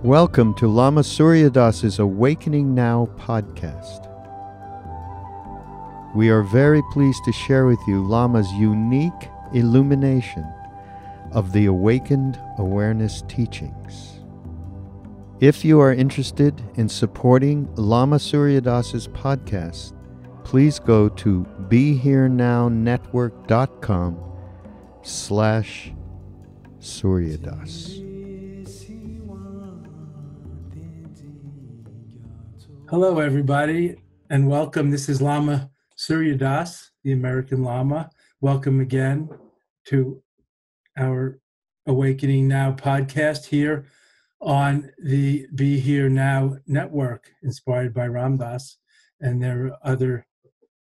Welcome to Lama Surya Das's Awakening Now podcast. We are very pleased to share with you Lama's unique illumination of the awakened awareness teachings. If you are interested in supporting Lama Surya Das's podcast, please go to BeHereNow.com/Suryadas. Hello, everybody, and welcome. This is Lama Surya Das, the American Lama. Welcome again to our Awakening Now podcast here on the Be Here Now network, inspired by Ram Dass. And there are other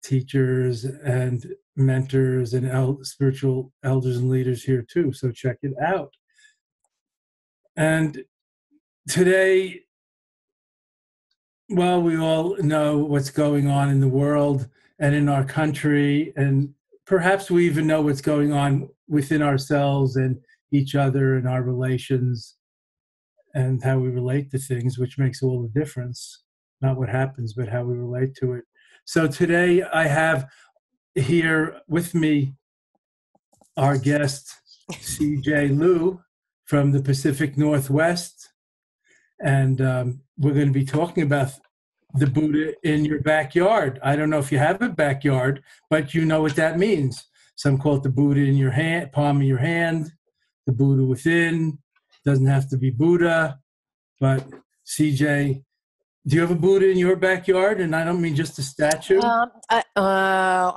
teachers and mentors and spiritual elders and leaders here too, so check it out. And today, well, we all know what's going on in the world and in our country, and perhaps we even know what's going on within ourselves and each other and our relations and how we relate to things, which makes all the difference. Not what happens, but how we relate to it. So today I have here with me our guest, CJ Liu from the Pacific Northwest. And we're going to be talking about the Buddha in your backyard. I don't know if you have a backyard, but you know what that means. Some call it the Buddha in your hand, palm of your hand, the Buddha within. Doesn't have to be Buddha, but CJ, do you have a Buddha in your backyard? And I don't mean just a statue. I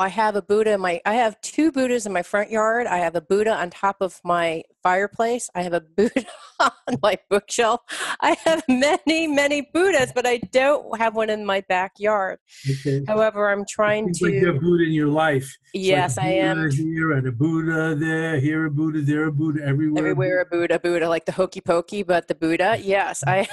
have a Buddha I have two Buddhas in my front yard. I have a Buddha on top of my fireplace. I have a Buddha on my bookshelf. I have many, many Buddhas, but I don't have one in my backyard. Okay. However, I'm trying to. Like you have Buddha in your life. Yes, like I am. Here and a Buddha there, here a Buddha, there a Buddha, everywhere. Everywhere a Buddha, like the hokey pokey, but the Buddha. Yes, I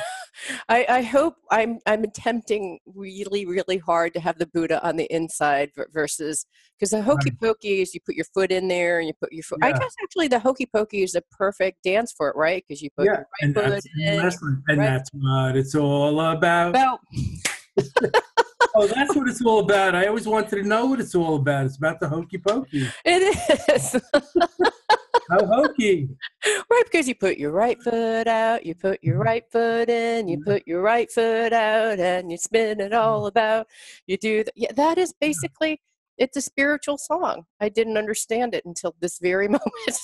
hope I'm attempting really, really hard to have the Buddha on the inside versus, because the hokey pokey is you put your foot in there and you put your foot. Yeah. I guess actually the hokey pokey is a perfect dance for it, right? Because you put your right foot in. And that's what it's all about. Oh, that's what it's all about. I always wanted to know what it's all about. It's about the hokey pokey. It is. How hokey? Right, because you put your right foot out, you put your right foot in, you put your right foot out, and you spin it all about. You do that. Yeah, that is basically, it's a spiritual song. I didn't understand it until this very moment.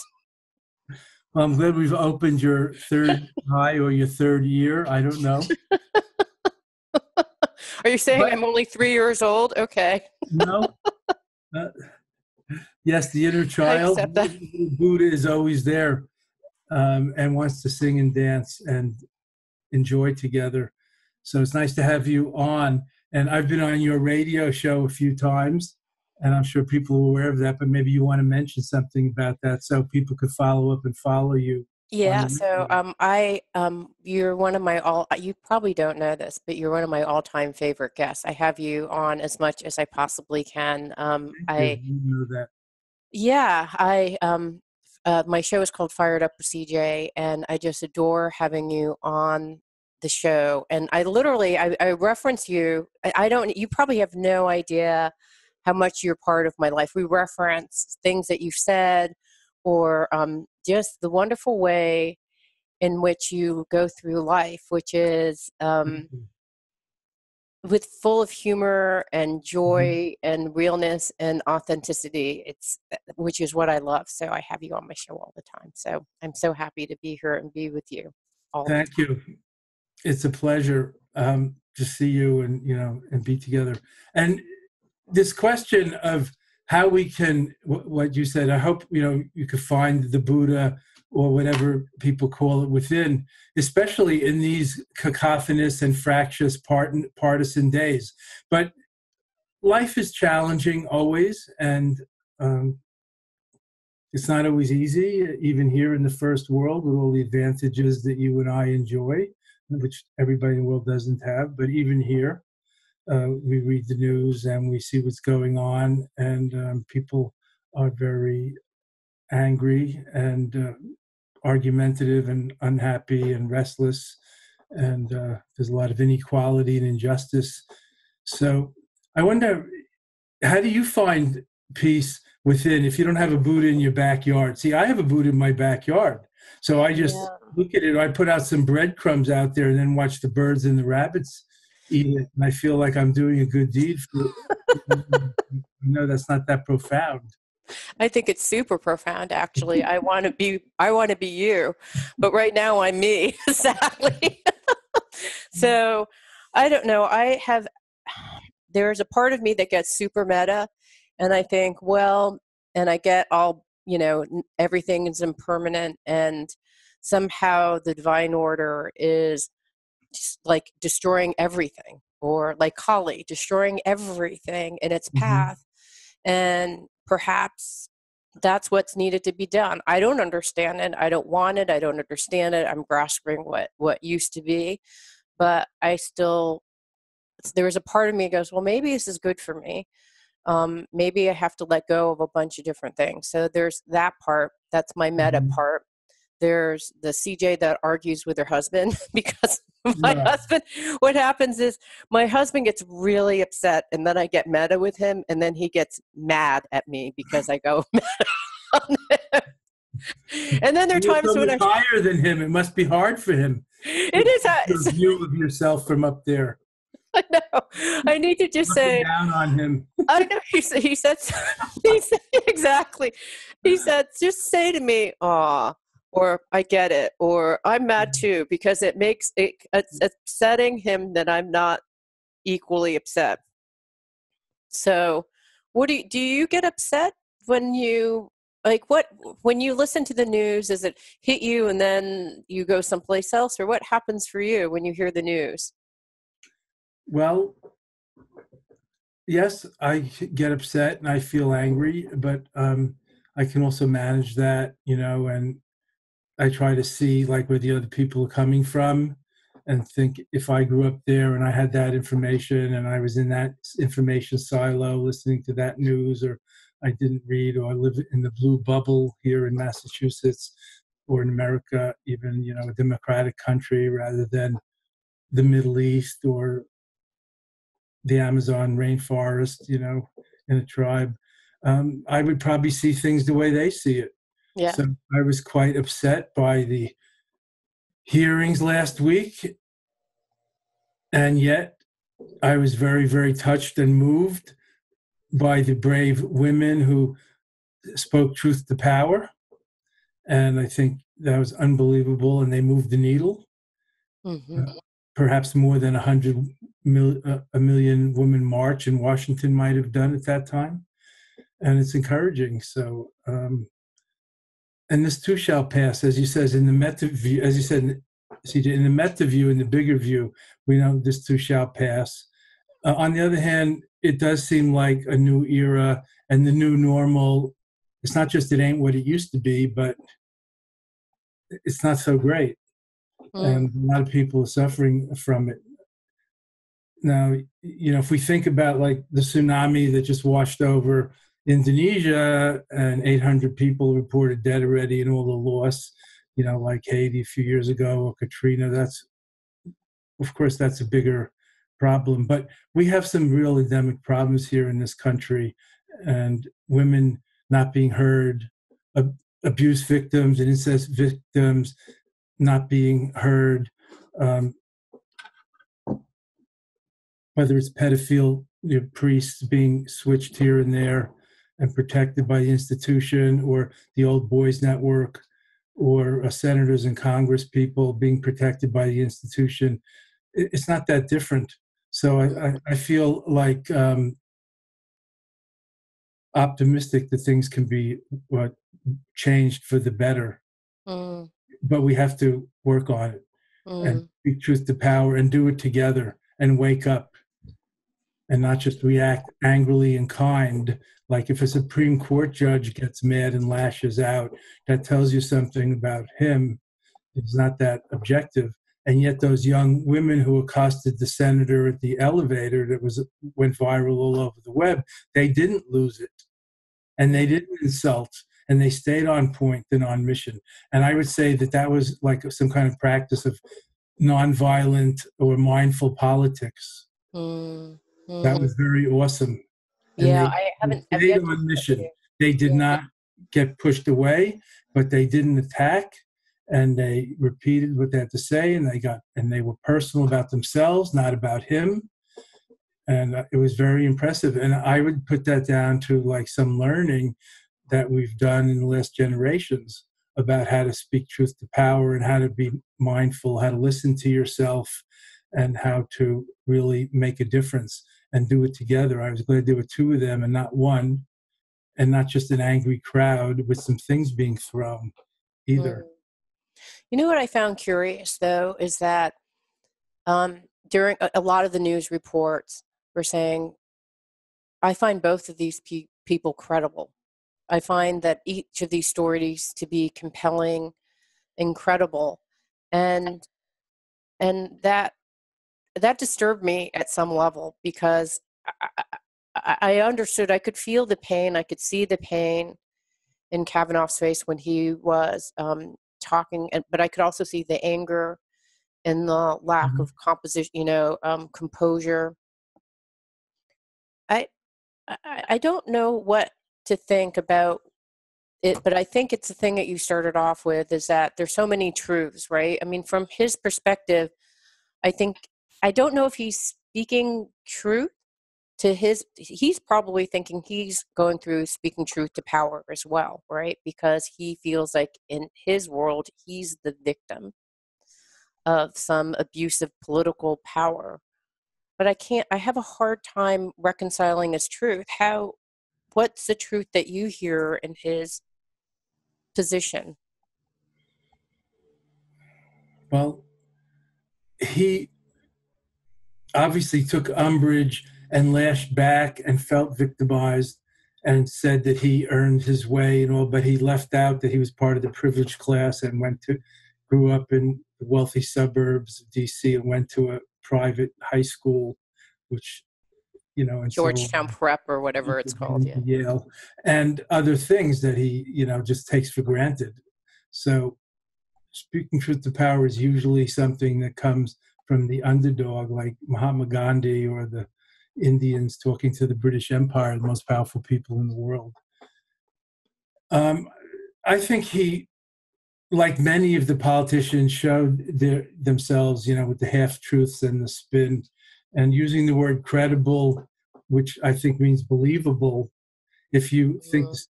Well, I'm glad we've opened your third eye or your third year. I don't know. Are you saying I'm only 3 years old? Okay. No. Yes, the inner child, Buddha is always there and wants to sing and dance and enjoy together. So it's nice to have you on. And I've been on your radio show a few times, and I'm sure people are aware of that, but maybe you want to mention something about that so people could follow up and follow you. Yeah, so you're one of my you probably don't know this, but you're one of my all-time favorite guests. I have you on as much as I possibly can. I know that. Yeah, my show is called Fired Up with CJ, and I just adore having you on the show. And I literally, I reference you. You probably have no idea how much you're part of my life. We reference things that you've said, or just the wonderful way in which you go through life, which is with full of humor and joy and realness and authenticity. Which is what I love. So I have you on my show all the time. So I'm so happy to be here and be with you. Thank you. It's a pleasure to see you and be together. And this question of how we can, what you said, I hope, you could find the Buddha or whatever people call it within, especially in these cacophonous and fractious partisan days. But life is challenging always, and it's not always easy, even here in the first world with all the advantages that you and I enjoy, which everybody in the world doesn't have. But even here, we read the news and we see what's going on, and people are very angry and argumentative and unhappy and restless and there's a lot of inequality and injustice. So I wonder, how do you find peace within if you don't have a Buddha in your backyard? See, I have a Buddha in my backyard. So I just look at it, I put out some breadcrumbs out there and then watch the birds and the rabbits eat it. And I feel like I'm doing a good deed for it. No, that's not that profound. I think it's super profound, actually. I want to be you, but right now I'm me, sadly. So I don't know. There's a part of me that gets super meta, and I think, well, and I get all, everything is impermanent, and somehow the divine order is just like destroying everything, or like Kali destroying everything in its path. And perhaps that's what's needed to be done. I don't understand it. I don't want it. I don't understand it. I'm grasping what used to be, but there's a part of me that goes, well, maybe this is good for me. Maybe I have to let go of a bunch of different things. So there's that part. That's my meta part. There's the CJ that argues with her husband because my husband, what happens is my husband gets really upset, and then I get meta with him, and then he gets mad at me because I go meta on him. And then there are times when I'm higher than him. It must be hard for him. It is a view of yourself from up there. I know. I need to just say down on him. I know. He said exactly. He said, just say to me, "Aw," or "I get it," or "I'm mad too," because it's upsetting him that I'm not equally upset. So, do you get upset when you when you listen to the news? Does it hit you and then you go someplace else, or what happens for you when you hear the news? Well, yes, I get upset and I feel angry, but I can also manage that, and I try to see like where the other people are coming from and think if I grew up there and I had that information and I was in that information silo listening to that news, or I didn't read, or I live in the blue bubble here in Massachusetts or in America, even, a democratic country rather than the Middle East or the Amazon rainforest, in a tribe, I would probably see things the way they see it. Yeah. So I was quite upset by the hearings last week, and yet I was very, very touched and moved by the brave women who spoke truth to power. And I think that was unbelievable, and they moved the needle. Perhaps more than a million women march in Washington might have done at that time. And it's encouraging. So, and this too shall pass, as you said, in the meta view, as you said, CJ, in the meta view, in the bigger view, we know this too shall pass. On the other hand, it does seem like a new era and the new normal. It's not just it ain't what it used to be, but it's not so great. And a lot of people are suffering from it. Now, if we think about like the tsunami that just washed over Indonesia and 800 people reported dead already and all the loss, like Haiti a few years ago or Katrina, of course, that's a bigger problem. But we have some real endemic problems here in this country, and women not being heard, abuse victims and incest victims not being heard, whether it's pedophile priests being switched here and there and protected by the institution, or the old boys network, or senators and Congress people being protected by the institution. It's not that different. So I feel like optimistic that things can be changed for the better. But we have to work on it and speak truth to power and do it together and wake up and not just react angrily and kind. Like if a Supreme Court judge gets mad and lashes out, that tells you something about him. It's not that objective. And yet those young women who accosted the senator at the elevator that went viral all over the web, they didn't lose it. And they didn't insult. And they stayed on point and on mission. And I would say that was like some kind of practice of nonviolent or mindful politics. Mm, That mm. was very awesome. And Yeah, they I've stayed yet to on see that mission. video. They did Yeah. not get pushed away, but they didn't attack, and they repeated what they had to say, and they were personal about themselves, not about him. And it was very impressive. And I would put that down to like some learning that we've done in the last generations about how to speak truth to power and how to be mindful, how to listen to yourself, and how to really make a difference and do it together. I was glad there were two of them and not one, and not just an angry crowd with some things being thrown Mm. either. You know what I found curious, though, is that during a lot of the news reports were saying, I find both of these people credible. I find that each of these stories to be compelling, incredible, and that disturbed me at some level, because I understood, I could feel the pain, I could see the pain in Kavanaugh's face when he was talking, but I could also see the anger and the lack Mhm. of composure. I, I don't know what to think about it, but I think it's the thing that you started off with, is that there's so many truths, right? I mean, from his perspective, I think, I don't know if he's speaking truth to he's probably thinking he's going through speaking truth to power as well, right? Because he feels like in his world, he's the victim of some abusive political power. But I have a hard time reconciling his truth. What's the truth that you hear in his position? Well, he obviously took umbrage and lashed back and felt victimized and said that he earned his way and all, but he left out that he was part of the privileged class and grew up in the wealthy suburbs of DC and went to a private high school, which, and so Georgetown Prep or whatever it's called, yeah. Yale, and other things that he, just takes for granted. So speaking truth to power is usually something that comes from the underdog, like Mahatma Gandhi or the Indians talking to the British Empire, the most powerful people in the world. I think he, like many of the politicians, showed themselves, with the half-truths and the spin, and using the word credible, which I think means believable. If you think Mm,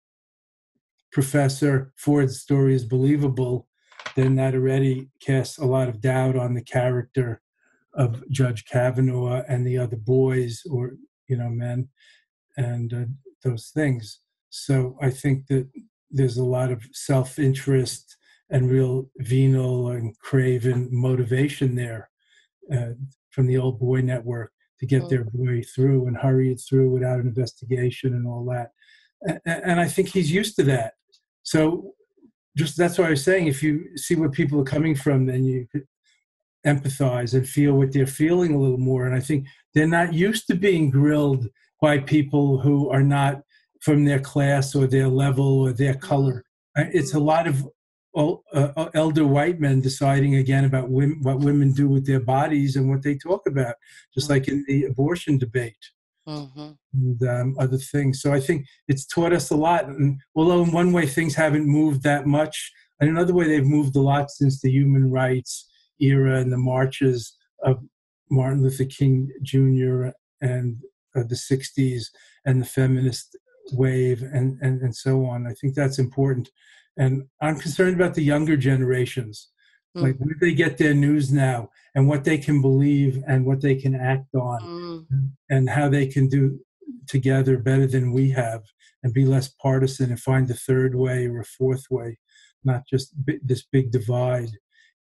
Professor Ford's story is believable, then that already casts a lot of doubt on the character of Judge Kavanaugh and the other boys, or men, and those things. So I think that there's a lot of self-interest and real venal and craven motivation there, uh, from the old boy network to get mm, their boy through and hurry it through without an investigation and all that. And I think he's used to that. So just that's why I was saying, if you see where people are coming from, then you could empathize and feel what they're feeling a little more. And I think they're not used to being grilled by people who are not from their class or their level or their mm, color. It's a mm, lot of elder white men deciding again about what women do with their bodies and what they talk about, just mm, like in the abortion debate mhm, and other things. So I think it's taught us a lot. And although in one way things haven't moved that much, in another way they've moved a lot since the human rights era and the marches of Martin Luther King Jr. and the 60s and the feminist wave and so on. I think that's important. And I'm concerned about the younger generations, like mm, where they get their news now and what they can believe and what they can act on mm, and how they can do together better than we have and be less partisan and find a third way or a fourth way, not just this big divide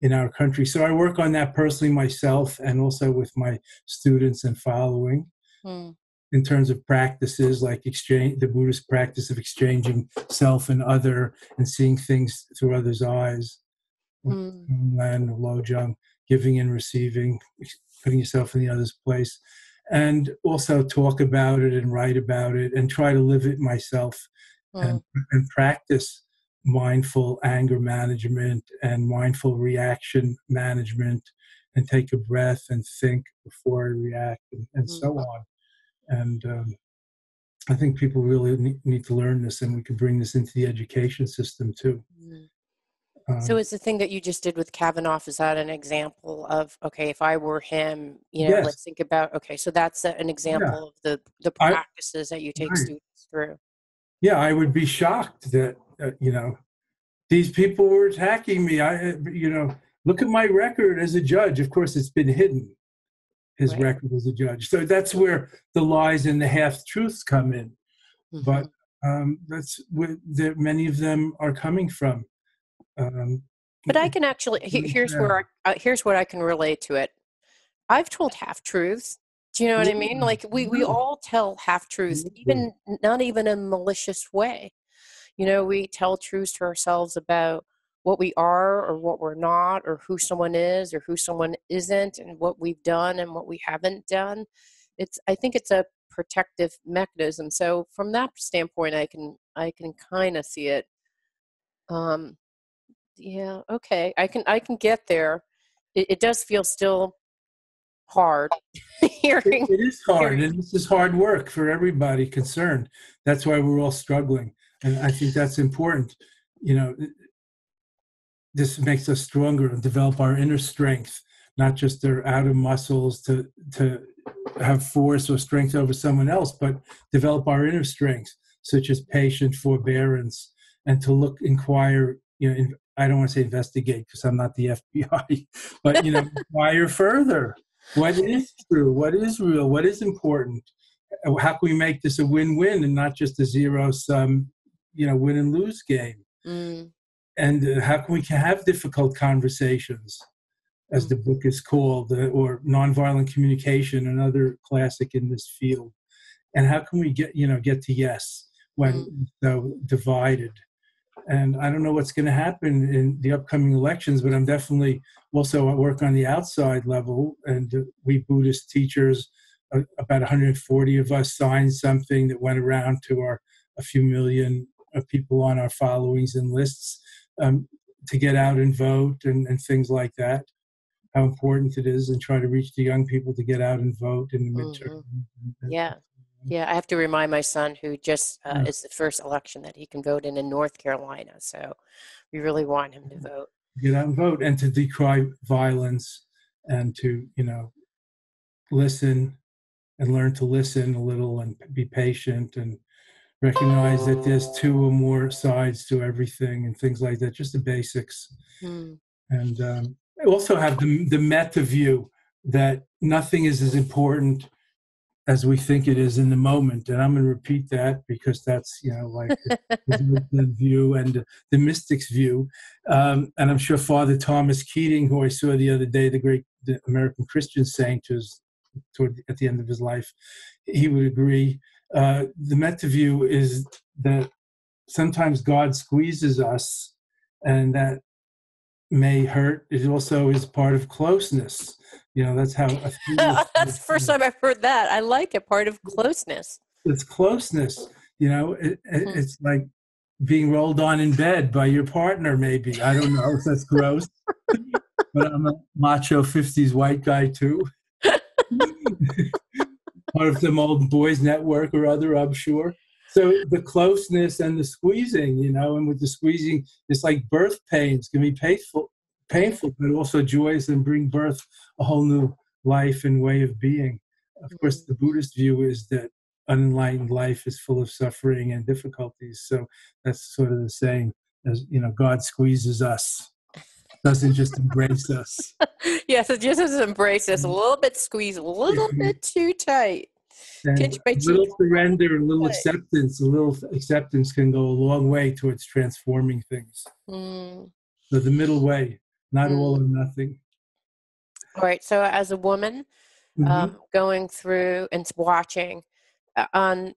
in our country. So I work on that personally myself and also with my students and following mm, in terms of practices like the Buddhist practice of exchanging self and other and seeing things through others' eyes. mm, And Lojong, giving and receiving, putting yourself in the other's place, and also talk about it and write about it and try to live it myself mm, and practice mindful anger management and mindful reaction management and take a breath and think before I react, and so on. And I think people really need to learn this, and we can bring this into the education system too. So is the thing that you just did with Kavanaugh, is that an example of, okay, if I were him, Yes. let's think about, okay, so that's an example of the practices that you take students through. Yeah, I would be shocked that, these people were attacking me. Look at my record as a judge. Of course, it's been hidden, his record as a judge. So that's where the lies and the half-truths come in. But that's where many of them are coming from. But I can actually, here's what I can relate to it. I've told half-truths. Do you know what I mean? Like we all tell half-truths, even not even in a malicious way. We tell truths to ourselves about what we are or what we're not, or who someone is or who someone isn't, and what we've done and what we haven't done. I think it's a protective mechanism. So from that standpoint, I can kind of see it. Yeah, okay. I can get there. It does feel still hard. It is hard, and this is hard work for everybody concerned. That's why we're all struggling, and I think that's important. This makes us stronger and develop our inner strength, not just our outer muscles to have force or strength over someone else, but develop our inner strength, such as patience, forbearance, and to inquire. I don't want to say investigate because I'm not the FBI, but inquire further. What is true? What is real? What is important? How can we make this a win-win and not just a zero-sum, win and lose game? And how can we have difficult conversations, as the book is called, or nonviolent communication, another classic in this field? And how can we get to yes when so divided? And I don't know what's going to happen in the upcoming elections, but I'm definitely also at work on the outside level. And we Buddhist teachers, about 140 of us, signed something that went around to a few million people on our followings and lists to get out and vote and things like that. How important it is, and try to reach the young people to get out and vote in the midterm. Yeah, I have to remind my son, who just is the first election that he can vote in North Carolina. So we really want him to vote. Get out and vote, and to decry violence, and to listen and learn to listen a little, and be patient, and recognize that there's two or more sides to everything, and things like that. Just the basics, and also have the meta view that nothing is as important as we think it is in the moment. And I'm going to repeat that because that's, like the view and the mystic's view. And I'm sure Father Thomas Keating, who I saw the other day, the American Christian saint who's at the end of his life, he would agree. The meta view is that sometimes God squeezes us, and that may hurt. It also is part of closeness. That's how. That's the first time I've heard that. I like it. Part of closeness. It's closeness. It's like being rolled on in bed by your partner. Maybe, I don't know if that's gross, but I'm a macho '50s white guy too. Part of some old boys network or other, I'm sure. So the closeness and the squeezing, and with the squeezing, it's like birth pains can be painful, but also joyous, and bring birth a whole new life and way of being. Of course, the Buddhist view is that unenlightened life is full of suffering and difficulties. So that's sort of the saying, as God squeezes us, doesn't just embrace us. Yes, it just doesn't embrace us. A little bit squeeze, a little bit too tight. And a little surrender, a little acceptance. A little acceptance can go a long way towards transforming things. So the middle way, not all or nothing. All right. So as a woman, going through and watching on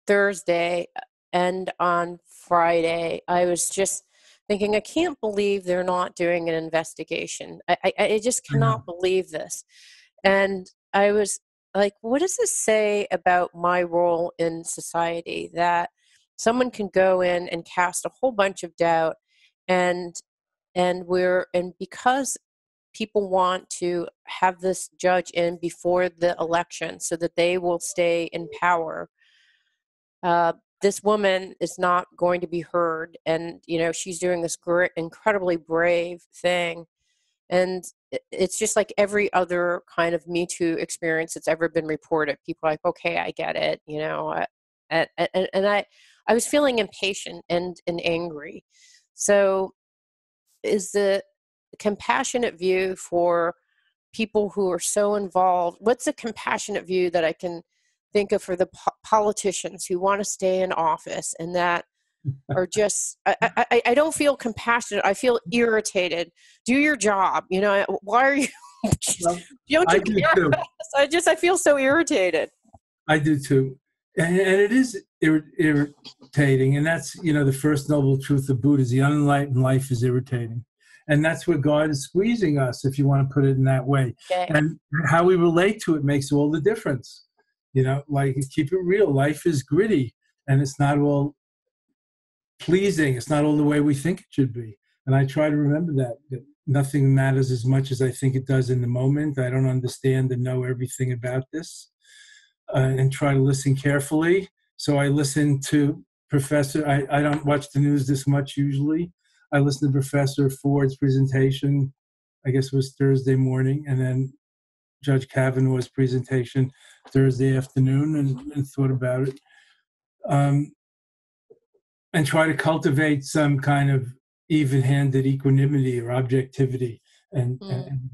Thursday and on Friday, I was just thinking, I can't believe they're not doing an investigation. I just cannot believe this. And I was like, what does this say about my role in society, that someone can go in and cast a whole bunch of doubt, and because people want to have this judge in before the election so that they will stay in power. This woman is not going to be heard, and she's doing this great, incredibly brave thing. And it's just like every other kind of Me Too experience that's ever been reported. People are like, okay, I get it, and I was feeling impatient and angry. So is the compassionate view for people who are so involved? What's a compassionate view that I can think of for the politicians who want to stay in office and that are just, I don't feel compassionate. I feel irritated. Do your job. Why are you, Well, don't I you do care too. about us? I feel so irritated. I do too. And it is irritating. And that's, the first noble truth of Buddha is the unenlightened life is irritating. And that's where God is squeezing us, if you want to put it in that way. Okay. And how we relate to it makes all the difference. Like, keep it real. Life is gritty, and it's not all pleasing. It's not all the way we think it should be. And I try to remember that nothing matters as much as I think it does in the moment. I don't understand and know everything about this, and try to listen carefully. So I listen to Professor, I don't watch the news this much usually. I listened to Professor Ford's presentation, I guess it was Thursday morning, and then Judge Kavanaugh's presentation Thursday afternoon, and thought about it. And try to cultivate some kind of even-handed equanimity or objectivity, and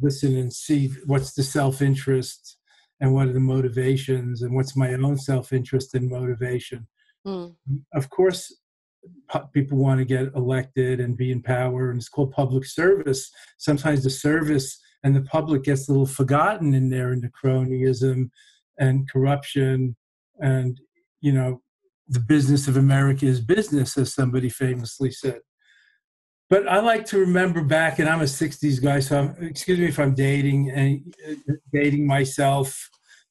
listen and see what's the self-interest and what are the motivations and what's my own self-interest and motivation. Of course, people want to get elected and be in power, and it's called public service. Sometimes the service and the public gets a little forgotten in there, in the cronyism and corruption, and the business of America is business, as somebody famously said. But I like to remember back, and I'm a 60s guy, so excuse me if I'm dating myself.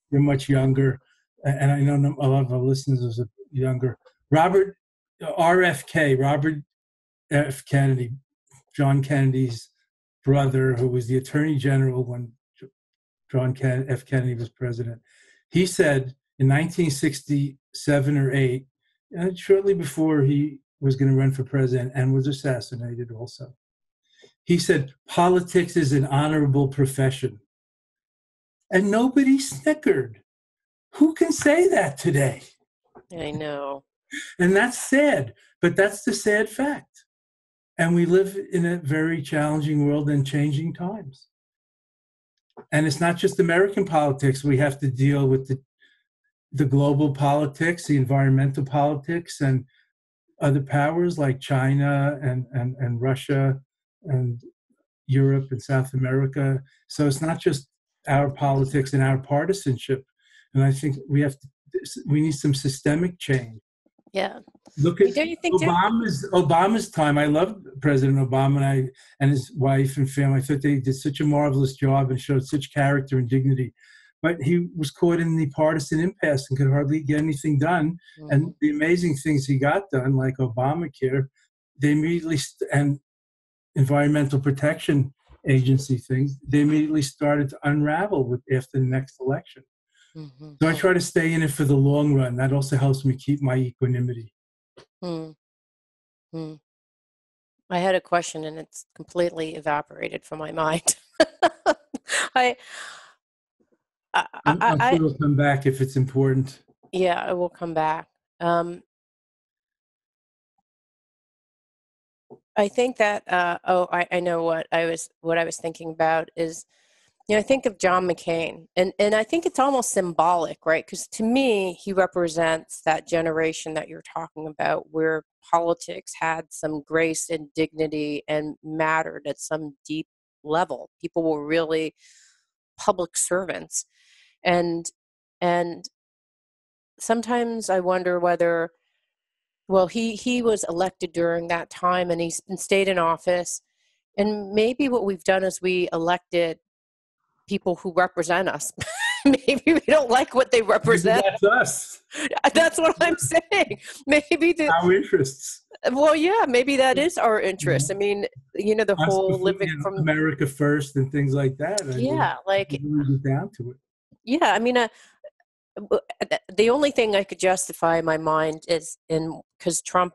You're much younger, and I know a lot of our listeners are younger. Robert F. Kennedy, John Kennedy's brother, who was the Attorney General when John F. Kennedy was president, he said in 1967 or 8, shortly before he was going to run for president and was assassinated also, he said, politics is an honorable profession. And nobody snickered. Who can say that today? I know. And that's sad, but that's the sad fact. And we live in a very challenging world and changing times. And it's not just American politics. We have to deal with the global politics, the environmental politics, and other powers like China and Russia and Europe and South America. So it's not just our politics and our partisanship. And I think we need some systemic change. Yeah. Look at Don't you think Obama's time. I loved President Obama and his wife and family. I thought they did such a marvelous job and showed such character and dignity. But he was caught in the partisan impasse and could hardly get anything done. And the amazing things he got done, like Obamacare, they immediately and Environmental Protection Agency things, they immediately started to unravel after the next election. So I try to stay in it for the long run. That also helps me keep my equanimity. I had a question and it's completely evaporated from my mind. I'm sure it'll come back if it's important. Yeah, it will come back. I think that I know what I was thinking about is, I think of John McCain, and I think it's almost symbolic, right? Because to me, he represents that generation that you're talking about, where politics had some grace and dignity and mattered at some deep level. People were really public servants, and sometimes I wonder whether, well, he was elected during that time, and he's been stayed in office, and maybe what we've done is we elected people who represent us. Maybe we don't like what they represent. Maybe that's us. That's what I'm saying. Maybe our interests. Well, yeah, maybe that is our interest. I mean, the Us whole before, living from, America first and things like that. I mean, yeah, like, really get down to it. yeah, I mean, the only thing I could justify in my mind is because Trump,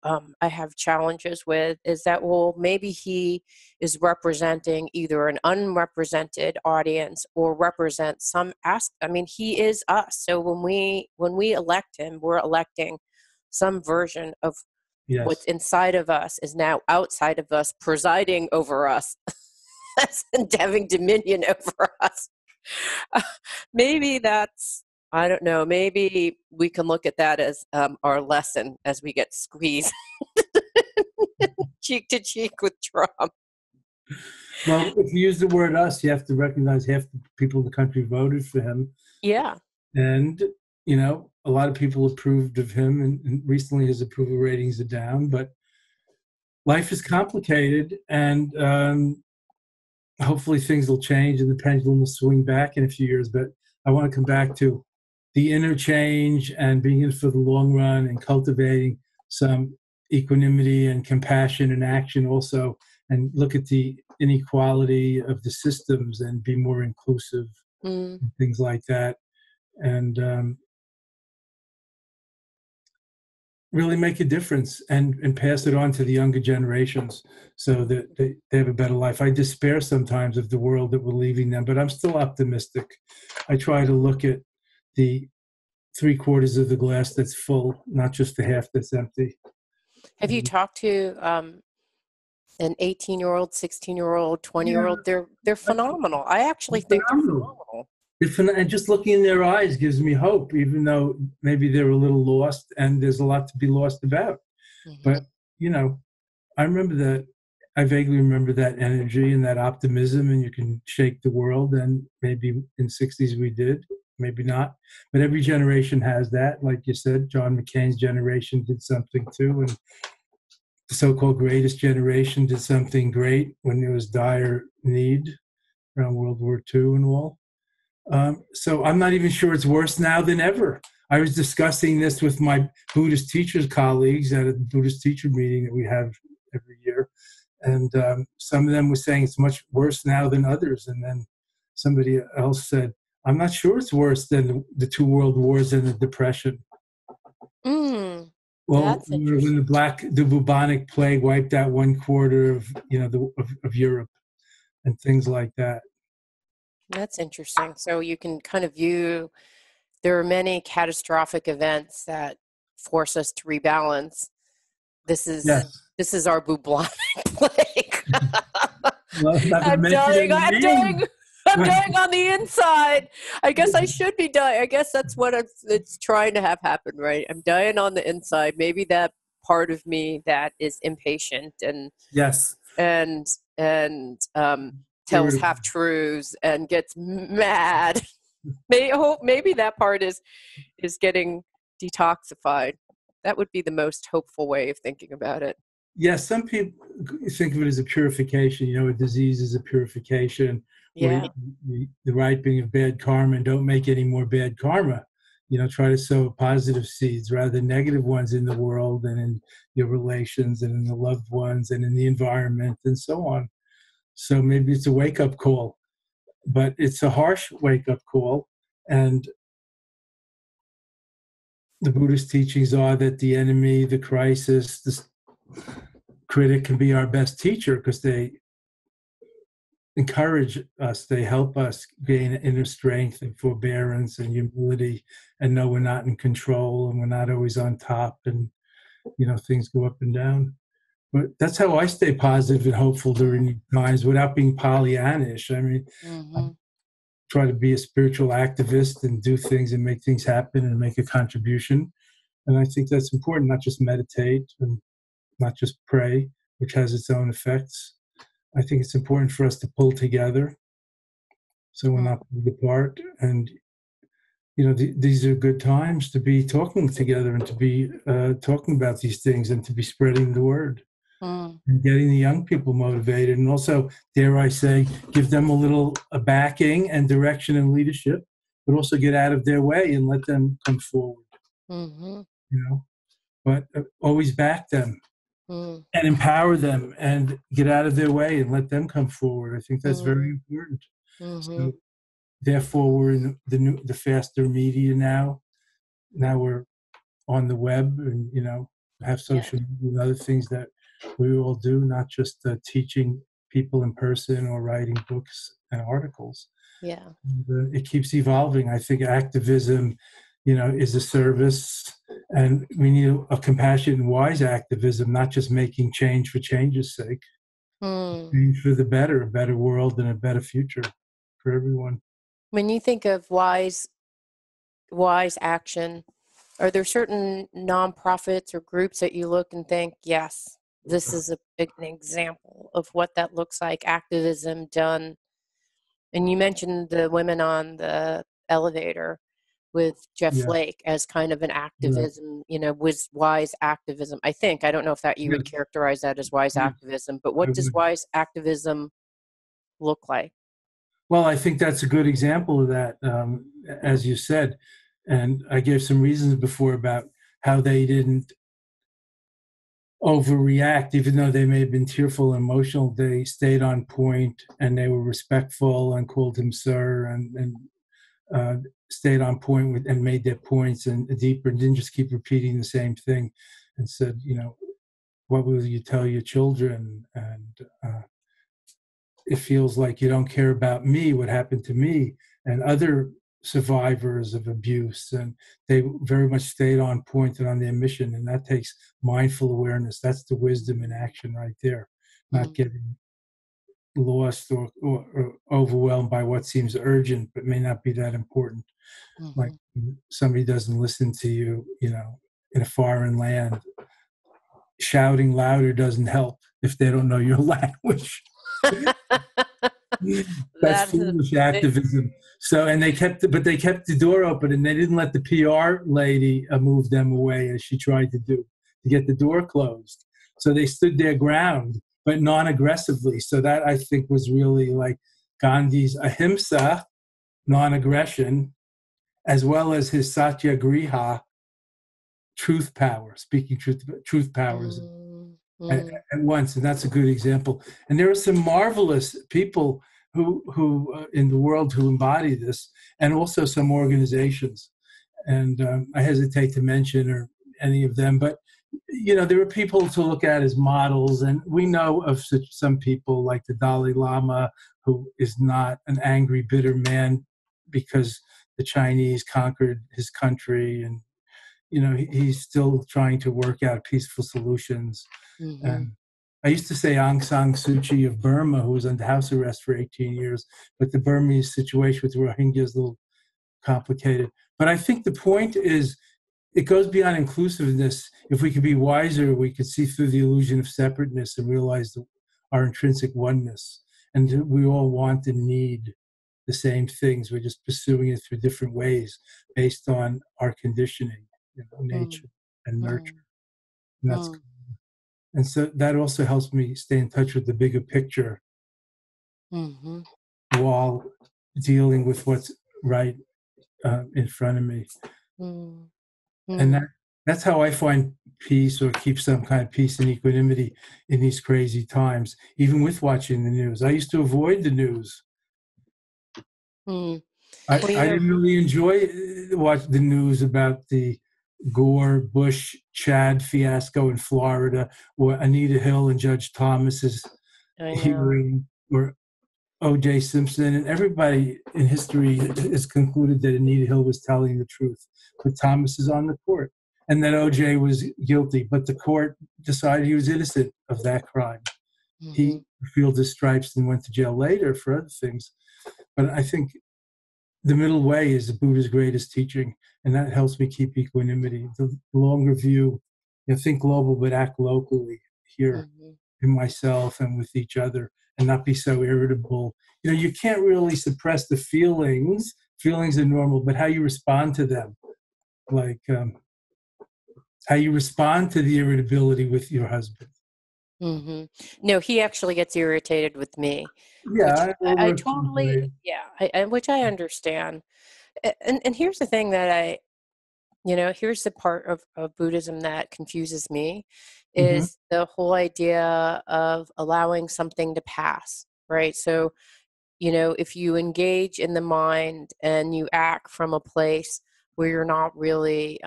I have challenges with, is that, well, maybe he is representing either an unrepresented audience or represents some I mean, he is us. So when we elect him, we're electing some version of what's Yes. inside of us is now outside of us, presiding over us and having dominion over us. Maybe that's, I don't know, maybe we can look at that as our lesson as we get squeezed cheek to cheek with Trump. Well, if you use the word us, you have to recognize half the people in the country voted for him. Yeah. And, a lot of people approved of him, and recently his approval ratings are down. But life is complicated, and hopefully things will change and the pendulum will swing back in a few years. But I want to come back to the inner change and being in for the long run and cultivating some equanimity and compassion and action also, and look at the inequality of the systems and be more inclusive and things like that. And really make a difference and pass it on to the younger generations so that they have a better life. I despair sometimes of the world that we're leaving them, but I'm still optimistic. I try to look at the 3/4 of the glass that's full, not just the half that's empty. Have you talked to an 18-year-old, 16-year-old, 20-year-old? They're phenomenal. I actually think they're phenomenal. And just looking in their eyes gives me hope, even though maybe they're a little lost and there's a lot to be lost about. Mm-hmm. But, I remember that. I vaguely remember that energy and that optimism, and you can shake the world. And maybe in the 60s we did, maybe not. But every generation has that. Like you said, John McCain's generation did something too. And the so-called greatest generation did something great when there was dire need around World War II and all. So I'm not even sure it's worse now than ever. I was discussing this with my Buddhist teachers colleagues at a Buddhist teacher meeting that we have every year. And some of them were saying it's much worse now than others. And then somebody else said, I'm not sure it's worse than the 2 world wars and the Depression. Well, when the bubonic plague wiped out 1/4 of Europe and things like that. That's interesting. So you can kind of view, there are many catastrophic events that force us to rebalance. This is our bubonic plague. I'm dying on the inside. I guess I should be dying. I guess that's what it's trying to have happen, right? I'm dying on the inside. Maybe that part of me that is impatient and tells half truths and gets mad. Maybe that part is getting detoxified. That would be the most hopeful way of thinking about it. Yes, some people think of it as a purification. A disease is a purification. Yeah. The ripening of bad karma, and don't make any more bad karma. Try to sow positive seeds rather than negative ones in the world and in your relations and in the loved ones and in the environment and so on. So maybe it's a wake-up call, but it's a harsh wake-up call. And the Buddhist teachings are that the enemy, the crisis, the critic can be our best teacher because they encourage us, they help us gain inner strength and forbearance and humility and know we're not in control and we're not always on top and, things go up and down. But that's how I stay positive and hopeful during these times without being Pollyannish. I mean, I try to be a spiritual activist and do things and make things happen and make a contribution. And I think that's important, not just meditate and not just pray, which has its own effects. I think it's important for us to pull together so we're not pulled apart. And, these are good times to be talking together and to be talking about these things and to be spreading the word. And getting the young people motivated, and also, dare I say, give them a little backing and direction and leadership, but also get out of their way and let them come forward. but always back them mm, and empower them and get out of their way and let them come forward. I think that's very mm, important. mm-hmm. So therefore, we're in the faster media now. Now we're on the web, and have Yeah, social media and other things that we all do, not just teaching people in person or writing books and articles. yeah. And, it keeps evolving. I think activism, is a service, and we need a compassionate and wise activism, not just making change for change's sake. Mm. Change for the better, a better world and a better future for everyone. When you think of wise action, are there certain nonprofits or groups that you look and think, yes, this is an example of what that looks like, activism done? And you mentioned the women on the elevator with Jeff Yeah, Flake as kind of an right. activism, was wise activism. I think, I don't know if that you would Yes, characterize that as wise yes, activism, but I what does would. wise activism look like? Well, I think that's a good example of that, as you said. And I gave some reasons before about how they didn't overreact, even though they may have been tearful and emotional. They stayed on point, and they were respectful and called him sir, and uh, stayed on point and made their points and deeper, and didn't just keep repeating the same thing, and said, what will you tell your children? And it feels like you don't care about me, what happened to me, and other survivors of abuse. And they very much stayed on point and on their mission. And that takes mindful awareness. That's the wisdom in action right there, not Mm, getting lost or overwhelmed by what seems urgent but may not be that important. Like, mm-hmm. somebody doesn't listen to you, in a foreign land, shouting louder doesn't help if they don't know your language. That's That's a foolish big, activism. So, and they kept the door open, and they didn't let the PR lady move them away as she tried to do to get the door closed. So they stood their ground, but non-aggressively. So that, I think, was really like Gandhi's ahimsa, non-aggression, as well as his satyagraha, truth power, speaking truth powers mm, at, mm, at once, and that's a good example. And there are some marvelous people who in the world who embody this, and also some organizations. And I hesitate to mention or any of them, but there are people to look at as models, and we know of some people like the Dalai Lama, who is not an angry, bitter man because the Chinese conquered his country, and he's still trying to work out peaceful solutions. mm-hmm. And I used to say Aung San Suu Kyi of Burma, who was under house arrest for 18 years, but the Burmese situation with Rohingya is a little complicated. But I think the point is, it goes beyond inclusiveness. If we could be wiser, we could see through the illusion of separateness and realize our intrinsic oneness. And we all want and need the same things. We're just pursuing it through different ways based on our conditioning, Mm, nature and nurture. mm, And that's mm, and so that also helps me stay in touch with the bigger picture mm-hmm. while dealing with what's right in front of me. Mm, And mm, that's how I find peace, or keep some kind of peace and equanimity in these crazy times, even with watching the news. I used to avoid the news. mm. I, Well, I didn't really enjoy watch the news about the Gore Bush Chad fiasco in Florida, or Anita Hill and Judge Thomas's I know. hearing, or O.J. Simpson, and everybody in history has concluded that Anita Hill was telling the truth, but Thomas is on the court, and that O.J. was guilty, but the court decided he was innocent of that crime. Mm-hmm. He fulfilled his stripes and went to jail later for other things. But I think the middle way is the Buddha's greatest teaching, and that helps me keep equanimity. The longer view, think global but act locally here Mm-hmm. in myself and with each other, and not be so irritable. You can't really suppress the feelings. Feelings are normal, but how you respond to them, like how you respond to the irritability with your husband. Mm-hmm. No, he actually gets irritated with me, which Yeah, we'll I work through totally, it. yeah, which I understand. And here's the thing that here's the part of Buddhism that confuses me, Mm-hmm. is the whole idea of allowing something to pass, right? So, if you engage in the mind and you act from a place where you're not really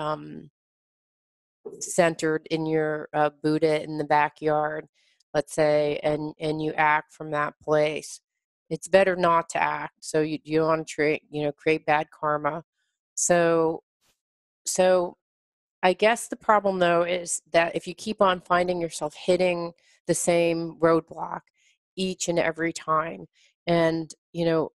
centered in your Buddha in the backyard, let's say, and you act from that place, it's better not to act. So you don't want to create bad karma. So I guess the problem, though, is that if you keep on finding yourself hitting the same roadblock each and every time, and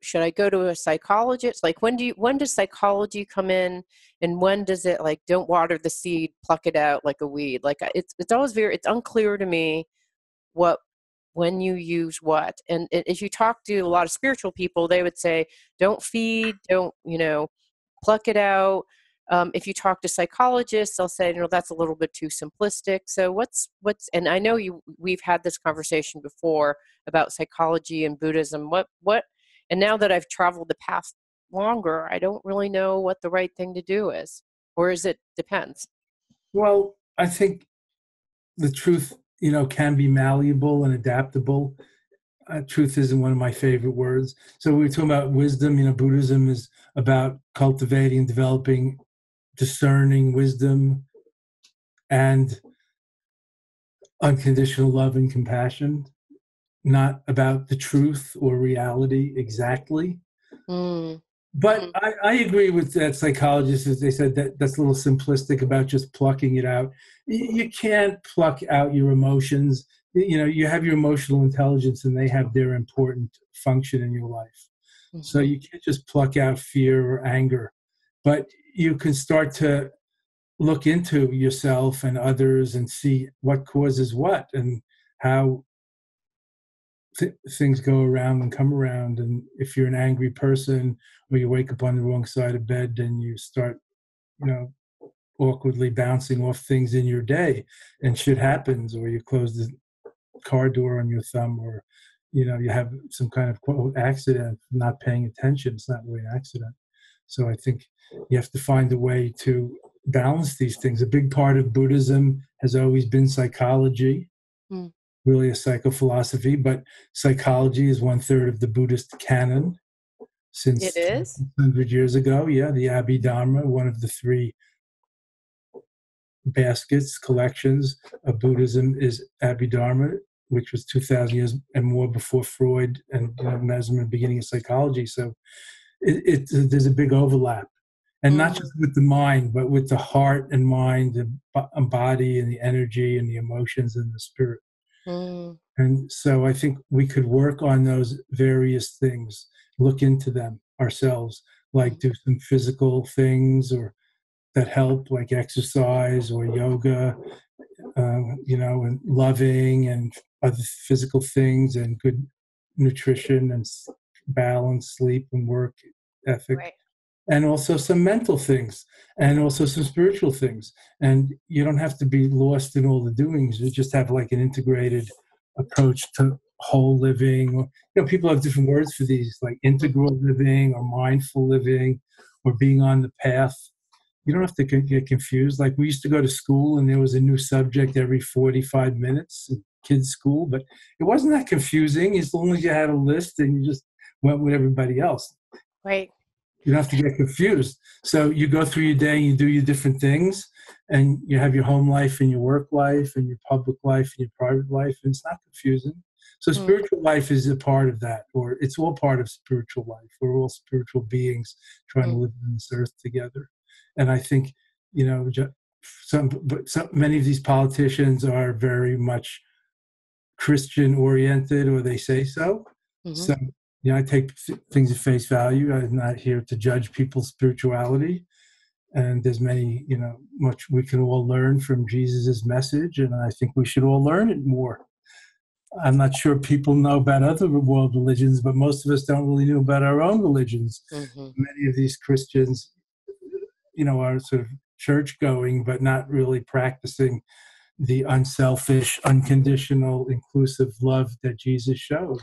should I go to a psychologist? Like, when does psychology come in, and when does it, like, don't water the seed, pluck it out like a weed? Like, it's always it's unclear to me what when you use what. And if you talk to a lot of spiritual people, they would say, don't feed, don't pluck it out. If you talk to psychologists, they'll say, that's a little bit too simplistic. So and I know we've had this conversation before about psychology and Buddhism. And now that I've traveled the path longer, I don't really know what the right thing to do is, or is it depends? Well, I think the truth, can be malleable and adaptable. Truth isn't one of my favorite words. So we were talking about wisdom. Buddhism is about cultivating and developing discerning wisdom and unconditional love and compassion, not about the truth or reality exactly. Mm. But I agree with that psychologist, as they said, that's a little simplistic about just plucking it out. You can't pluck out your emotions. You have your emotional intelligence, and they have their important function in your life. Mm-hmm. So you can't just pluck out fear or anger. But you can start to look into yourself and others and see what causes what and how things go around and come around. And if you're an angry person, or you wake up on the wrong side of bed, and you start, awkwardly bouncing off things in your day, and shit happens, or you close the car door on your thumb, or you have some kind of quote accident, not paying attention. It's not really an accident. So I think you have to find a way to balance these things. A big part of Buddhism has always been psychology. Really a psychophilosophy, but psychology is 1/3 of the Buddhist canon since it is 100 years ago. Yeah, the Abhidharma, one of the 3 collections of Buddhism, is Abhidharma, which was 2,000 years and more before Freud and Mesmer, beginning of psychology. So there's a big overlap. And not just with the mind, but with the heart and mind, the body and the energy and the emotions and the spirit. And so I think we could work on those various things, look into them ourselves, like do some physical things or that help, like exercise or yoga, and loving and other physical things, and good nutrition and balance, sleep and work ethic. Right. And also some mental things, and also some spiritual things. And you don't have to be lost in all the doings. You just have like an integrated approach to whole living. People have different words for these, like integral living or mindful living or being on the path. You don't have to get confused. Like, we used to go to school and there was a new subject every 45 minutes in kids' school, but it wasn't that confusing as long as you had a list and you just went with everybody else. Right. You don't have to get confused. So you go through your day and you do your different things, and you have your home life and your work life and your public life and your private life, and it's not confusing. So spiritual life is a part of that, or it's all part of spiritual life. We're all spiritual beings trying to live on this earth together. And I think, many of these politicians are very much Christian oriented, or they say so. So, I take things at face value. I'm not here to judge people's spirituality. And there's many, much we can all learn from Jesus's message. And I think we should all learn it more. I'm not sure people know about other world religions, but most of us don't really know about our own religions. Many of these Christians, are sort of church going, but not really practicing the unselfish, unconditional, inclusive love that Jesus showed,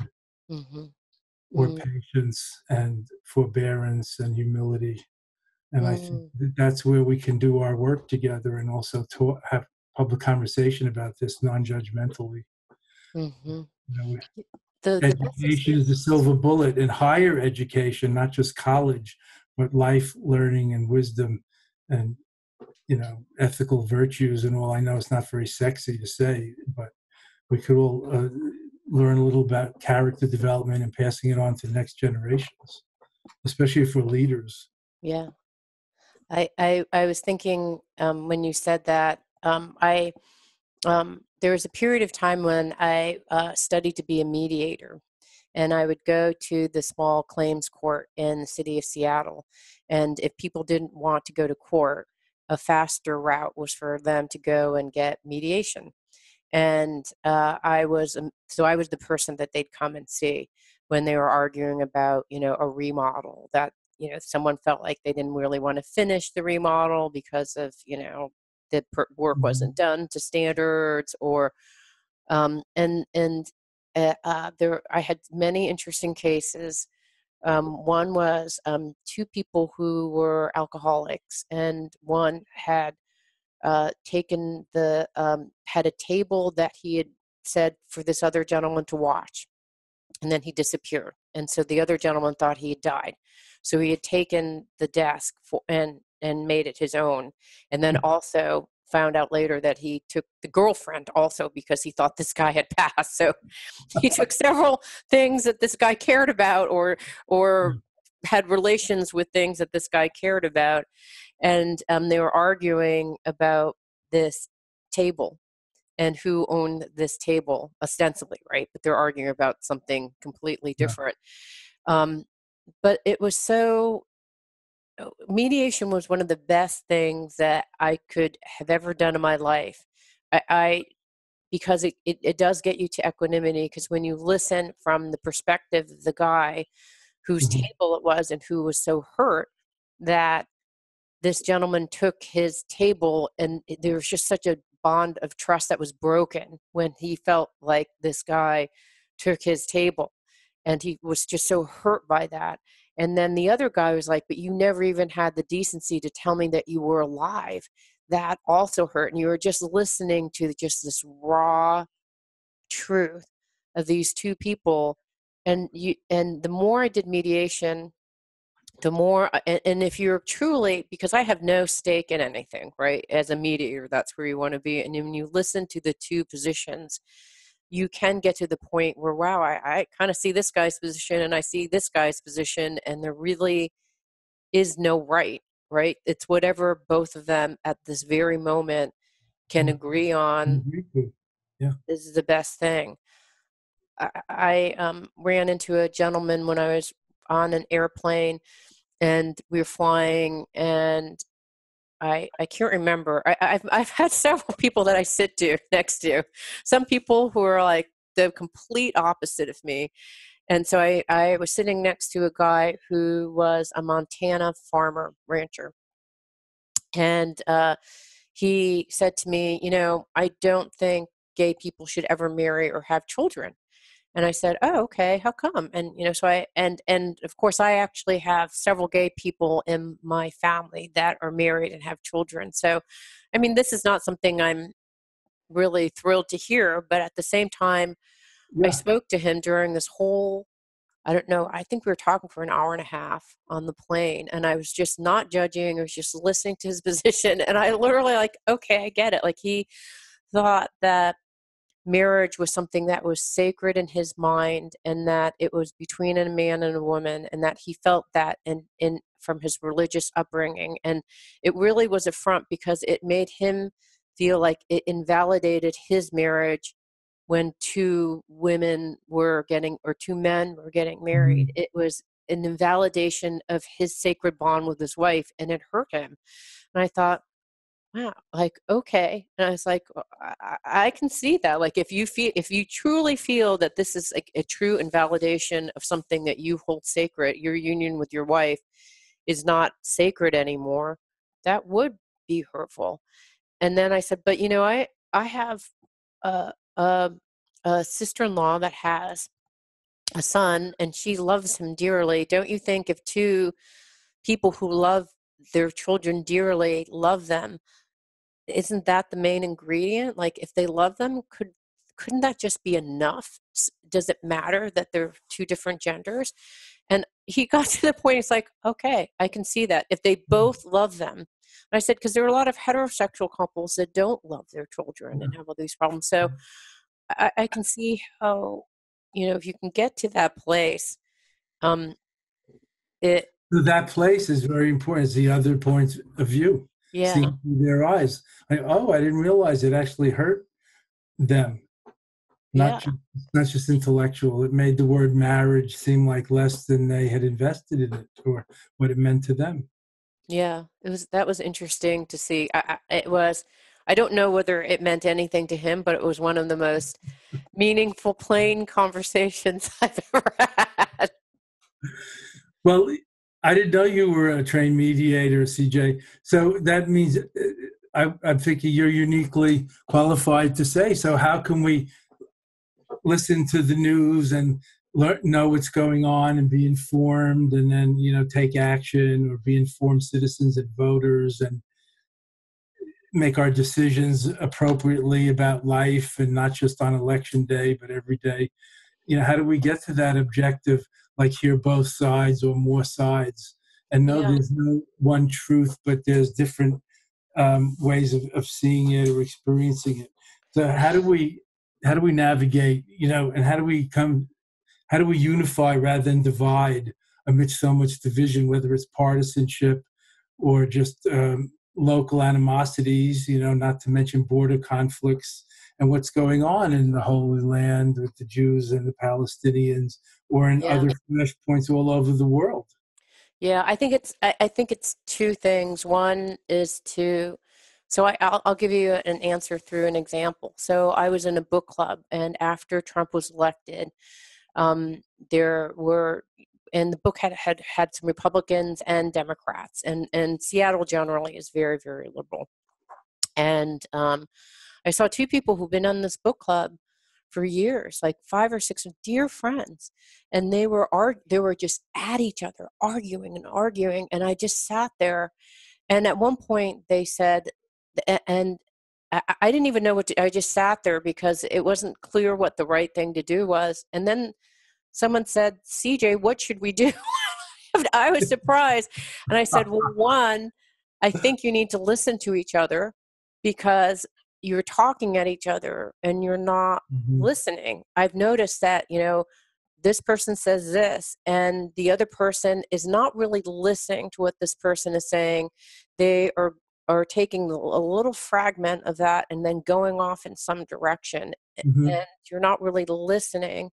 or patience and forbearance and humility. And I think Mm, that's where we can do our work together and also have public conversation about this non-judgmentally. mm-hmm. You know, The best education is the experience. silver bullet in higher education, not just college, but life learning and wisdom and, ethical virtues and all. I know it's not very sexy to say, but we could all learn a little about character development and passing it on to the next generations, especially for leaders. Yeah. I was thinking when you said that, there was a period of time when I studied to be a mediator, and I would go to the small claims court in the city of Seattle. And if people didn't want to go to court, a faster route was for them to go and get mediation. And so I was the person that they'd come and see when they were arguing about, a remodel that, someone felt like they didn't really want to finish the remodel because of, the work wasn't done to standards, or and there I had many interesting cases. One was two people who were alcoholics, and one had had a table that he had said for this other gentleman to watch, and then he disappeared. And so the other gentleman thought he had died. So he had taken the desk and made it his own, and then also found out later that he took the girlfriend also because he thought this guy had passed. So he took several things that this guy cared about, or had relations with things that this guy cared about. And they were arguing about this table and who owned this table, ostensibly, right? But they're arguing about something completely Yeah. different. But it was mediation was one of the best things that I could have ever done in my life. Because it does get you to equanimity, because when you listen from the perspective of the guy whose Mhm. table it was and who was so hurt that this gentleman took his table, and there was just such a bond of trust that was broken when he felt like this guy took his table, and he was just so hurt by that. And then the other guy was like, but you never even had the decency to tell me that you were alive. That also hurt, and you were just listening to just this raw truth of these two people. And the more I did mediation, the more, and if you're truly, because I have no stake in anything, right? As a mediator, that's where you want to be. And when you listen to the two positions, you can get to the point where, wow, I kind of see this guy's position and I see this guy's position, and there really is no right? It's whatever both of them at this very moment can Yeah. agree I on agree with. Yeah. is the best thing. I ran into a gentleman when I was on an airplane, and we were flying, and I can't remember. I've had several people that I sit to next to. Some people who are like the complete opposite of me. And so I was sitting next to a guy who was a Montana farmer rancher. And he said to me, I don't think gay people should ever marry or have children. And I said, "Oh, okay. How come?" And so and of course, I actually have several gay people in my family that are married and have children. So, I mean, this is not something I'm really thrilled to hear. But at the same time, I Yeah. spoke to him during this whole. I don't know. I think we were talking for an hour and a half on the plane, and I was just not judging. I was just listening to his position, and I literally like, okay, I get it. Like he thought that marriage was something that was sacred in his mind, and that it was between a man and a woman, and that he felt that in from his religious upbringing. And it really was a front, because it made him feel like it invalidated his marriage when two women were getting, or two men were getting married. Mhm. It was an invalidation of his sacred bond with his wife, and it hurt him. And I thought, wow, like, okay. And I was like, "Well, I can see that. Like, if you truly feel that this is like a true invalidation of something that you hold sacred, your union with your wife is not sacred anymore, that would be hurtful." And then I said, but I have a, a, a sister-in-law that has a son, and she loves him dearly. Don't you think if two people who love their children dearly, love them. Isn't that the main ingredient? Like, if they love them, couldn't that just be enough? Does it matter that they're two different genders? And he got to the point, he's like, okay, I can see that. If they both love them. And I said, because there are a lot of heterosexual couples that don't love their children and have all these problems. So I can see how, if you can get to that place, So that place is very important. It's the other point of view. yeah. Seeing through their eyes. Like, oh, I didn't realize it actually hurt them. Not just intellectual. It made the word marriage seem like less than they had invested in it or what it meant to them. Yeah, that was interesting to see. I don't know whether it meant anything to him, but it was one of the most meaningful, plain conversations I've ever had. Well, I didn't know you were a trained mediator, CJ. So that means I'm thinking you're uniquely qualified to say. So how can we listen to the news and know what's going on and be informed, and then take action or be informed citizens and voters and make our decisions appropriately about life, and not just on election day but every day? How do we get to that objective, like hear both sides or more sides, and know there's no one truth, but there's different ways of seeing it or experiencing it? So how do we navigate, and how do we unify rather than divide amidst so much division, whether it's partisanship or just local animosities, not to mention border conflicts and what's going on in the Holy Land with the Jews and the Palestinians, or in other flashpoints all over the world? Yeah, I think it's two things. One is I'll give you an answer through an example. So I was in a book club, and after Trump was elected, there were, and the book had some Republicans and Democrats, and Seattle generally is very, very liberal. And I saw two people who've been on this book club for years, like 5 or 6 dear friends, and they were just at each other, arguing and arguing. And I just sat there, and at one point they said, and I didn't even know what I just sat there because it wasn't clear what the right thing to do was. And then someone said, CJ, what should we do? I was surprised. And I said, well, one, I think you need to listen to each other, because you're talking at each other and you're not listening. I've noticed that, this person says this and the other person is not really listening to what this person is saying. They are taking a little fragment of that and then going off in some direction. And you're not really listening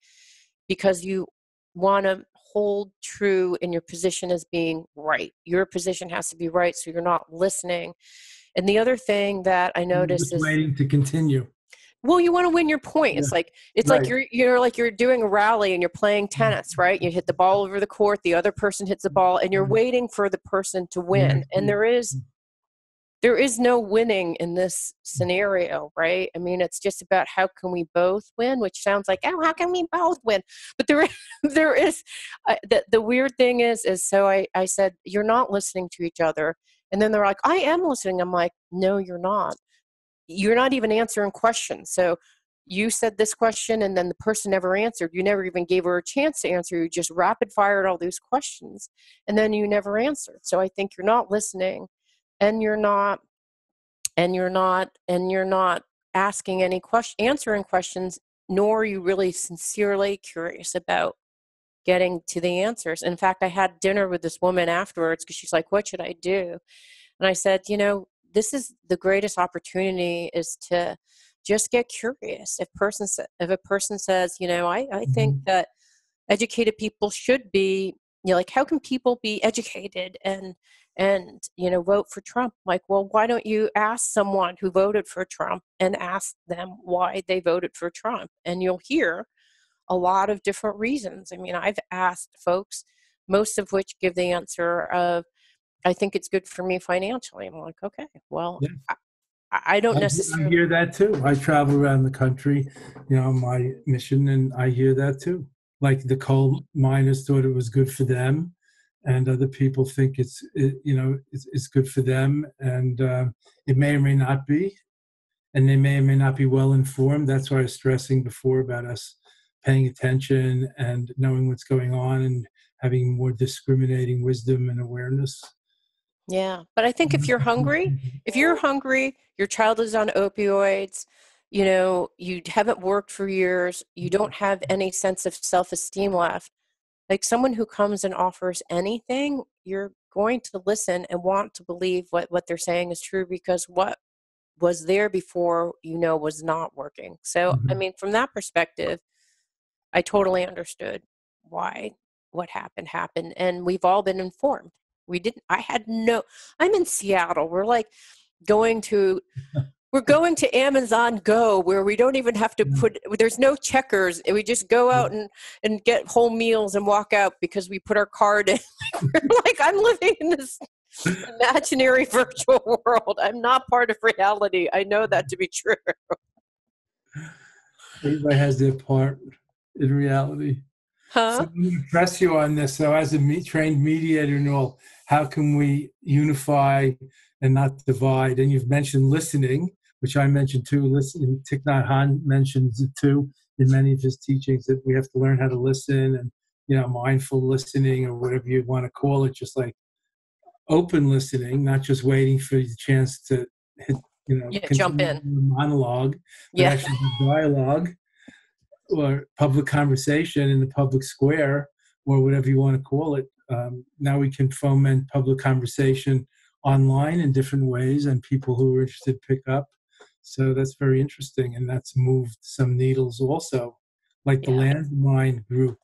because you want to hold true in your position as being right. Your position has to be right, so you're not listening. And the other thing that I noticed is waiting to continue. Well, you want to win your point. It's like you're doing a rally and you're playing tennis, right? You hit the ball over the court, the other person hits the ball, and you're waiting for the person to win. And there is no winning in this scenario, right? I mean, it's just about how can we both win, which sounds like, oh, how can we both win? But there is the weird thing is so I said, you're not listening to each other. And then they're like, I am listening. I'm like, no, you're not. You're not even answering questions. So you said this question and then the person never answered. You never even gave her a chance to answer. You just rapid fired all these questions and then you never answered. So I think you're not listening and you're not asking any answering questions, nor are you really sincerely curious about getting to the answers. In fact, I had dinner with this woman afterwards because she's like, what should I do? And I said, this is the greatest opportunity is to just get curious. If a person says, I think that educated people should be, like, how can people be educated and vote for Trump? Like, well, why don't you ask someone who voted for Trump and ask them why they voted for Trump? And you'll hear a lot of different reasons. I mean, I've asked folks, most of which give the answer of, I think it's good for me financially. I'm like, okay, well, yeah. I don't necessarily. I hear that too. I travel around the country, my mission, and I hear that too. Like the coal miners thought it was good for them, and other people think it's good for them, and it may or may not be, and they may or may not be well informed. That's why I was stressing before about us paying attention and knowing what's going on and having more discriminating wisdom and awareness. Yeah. But I think if you're hungry, your child is on opioids, you haven't worked for years, you don't have any sense of self-esteem left, like someone who comes and offers anything, you're going to listen and want to believe what they're saying is true, because what was there before, was not working. So, I mean, from that perspective, I totally understood why what happened. And we've all been informed. I'm in Seattle. We're going to Amazon Go, where we don't even have to there's no checkers. And we just go out and get whole meals and walk out because we put our card in. We're like, I'm living in this imaginary virtual world. I'm not part of reality. I know that to be true. Everybody has their part in reality. Huh? So I'm going to press you on this. So as a trained mediator and all, how can we unify and not divide? And you've mentioned listening, which I mentioned too. Listening, Thich Nhat Hanh mentions it too in many of his teachings, that we have to learn how to listen, and mindful listening, or whatever you want to call it, just like open listening, not just waiting for the chance to hit, jump in. Monologue, but actually dialogue or public conversation in the public square, or whatever you want to call it. Now we can foment public conversation online in different ways, and people who are interested pick up. So that's very interesting, and that's moved some needles also, like the Landmine group.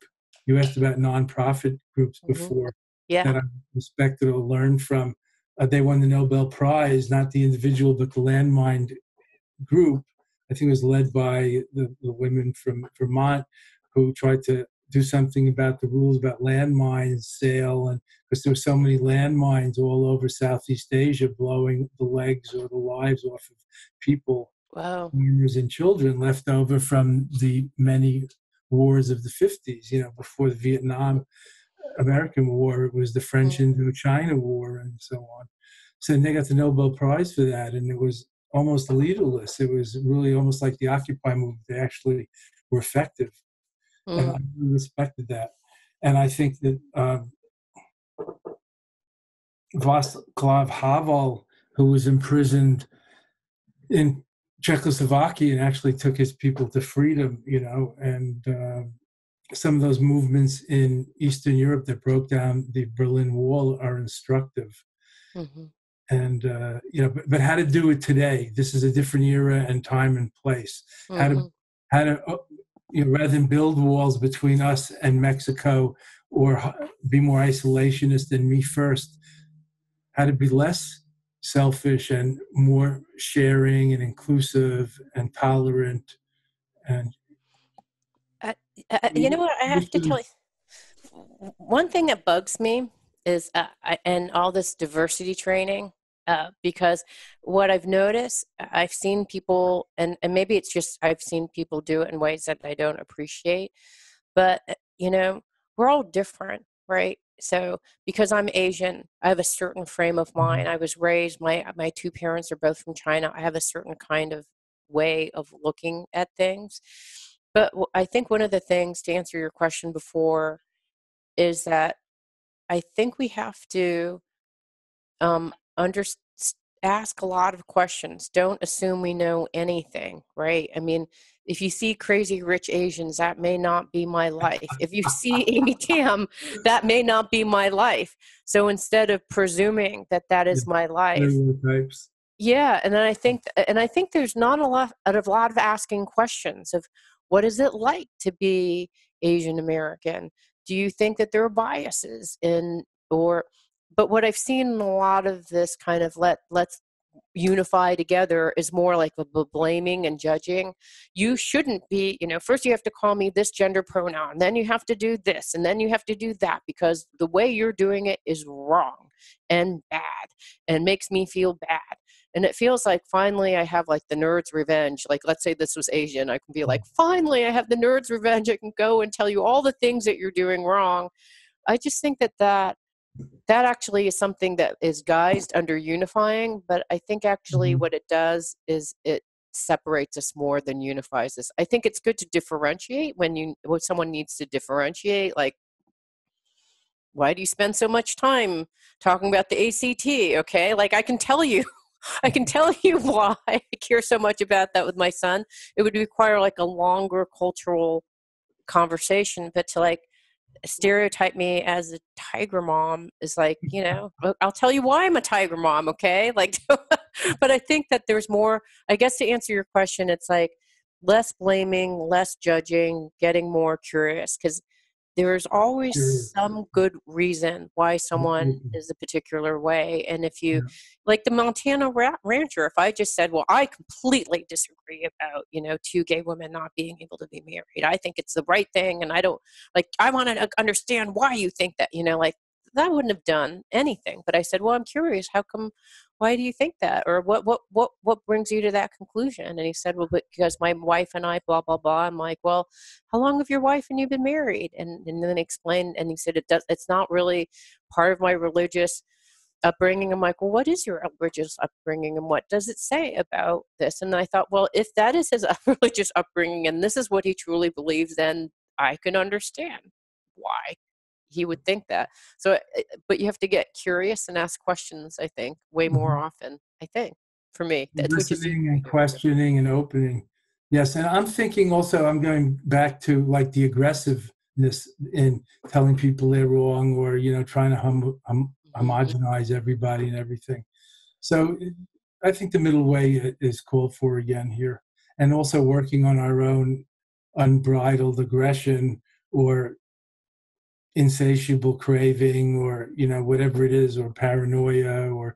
You asked about nonprofit groups before that I respected or learned from. They won the Nobel Prize, not the individual, but the Landmine group. I think it was led by the women from Vermont, who tried to do something about the rules about landmine sale, and because there were so many landmines all over Southeast Asia, blowing the legs or the lives off of people, minors and children, left over from the many wars of the 50s. Before the Vietnam American War, it was the French Indochina War, and so on. So they got the Nobel Prize for that, and it was almost leaderless. It was really almost like the Occupy movement. They actually were effective, and I really respected that. And I think that Václav Havel, who was imprisoned in Czechoslovakia and actually took his people to freedom, and some of those movements in Eastern Europe that broke down the Berlin Wall are instructive. And but how to do it today? This is a different era and time and place. How to rather than build walls between us and Mexico, or be more isolationist and me first, how to be less selfish and more sharing and inclusive and tolerant. And you know what, I have to tell you, one thing that bugs me is and all this diversity training, because what I've noticed, I've seen people, and maybe it's just I've seen people do it in ways that I don't appreciate, but we're all different, right? So because I'm Asian, I have a certain frame of mind. I was raised, my two parents are both from China. I have a certain kind of way of looking at things. But I think one of the things, to answer your question before, is that I think we have to ask a lot of questions. Don't assume we know anything, right? I mean, if you see Crazy Rich Asians, that may not be my life. If you see Amy Tam, that may not be my life. So instead of presuming that is my life, and then I think there's not a lot of asking questions of, what is it like to be Asian American? Do you think that there are biases but what I've seen in a lot of this kind of let's unify together is more like a blaming and judging. You shouldn't be, first you have to call me this gender pronoun, then you have to do this, and then you have to do that, because the way you're doing it is wrong and bad and makes me feel bad. And it feels like finally I have like the nerd's revenge. Like, let's say this was Asian, I can be like, finally I have the nerd's revenge. I can go and tell you all the things that you're doing wrong. I just think that that actually is something that is guised under unifying, but I think actually what it does is it separates us more than unifies us. I think it's good to differentiate when someone needs to differentiate, like, why do you spend so much time talking about the ACT? Okay, like I can tell you why I care so much about that with my son. It would require like a longer cultural conversation, but to like stereotype me as a tiger mom is like, I'll tell you why I'm a tiger mom, okay? Like, but I think that there's more, I guess to answer your question, it's like less blaming, less judging, getting more curious, because there's always some good reason why someone is a particular way. And if you, like the Montana rancher, if I just said, well, I completely disagree about, two gay women not being able to be married. I think it's the right thing. And I don't, like, I want to understand why you think that, like, that wouldn't have done anything. But I said, well, I'm curious, why do you think that? Or what brings you to that conclusion? And he said, well, because my wife and I, blah, blah, blah. I'm like, well, how long have your wife and you been married? And then he explained, and he said, it's not really part of my religious upbringing. I'm like, well, what is your religious upbringing and what does it say about this? And I thought, well, if that is his religious upbringing and this is what he truly believes, then I can understand why he would think that. So, but you have to get curious and ask questions, I think, way more often, I think, for me. Listening and questioning and opening. Yes, and I'm thinking also, I'm going back to like the aggressiveness in telling people they're wrong or, trying to homogenize everybody and everything. So I think the middle way is called for again here. And also working on our own unbridled aggression or insatiable craving or, whatever it is, or paranoia or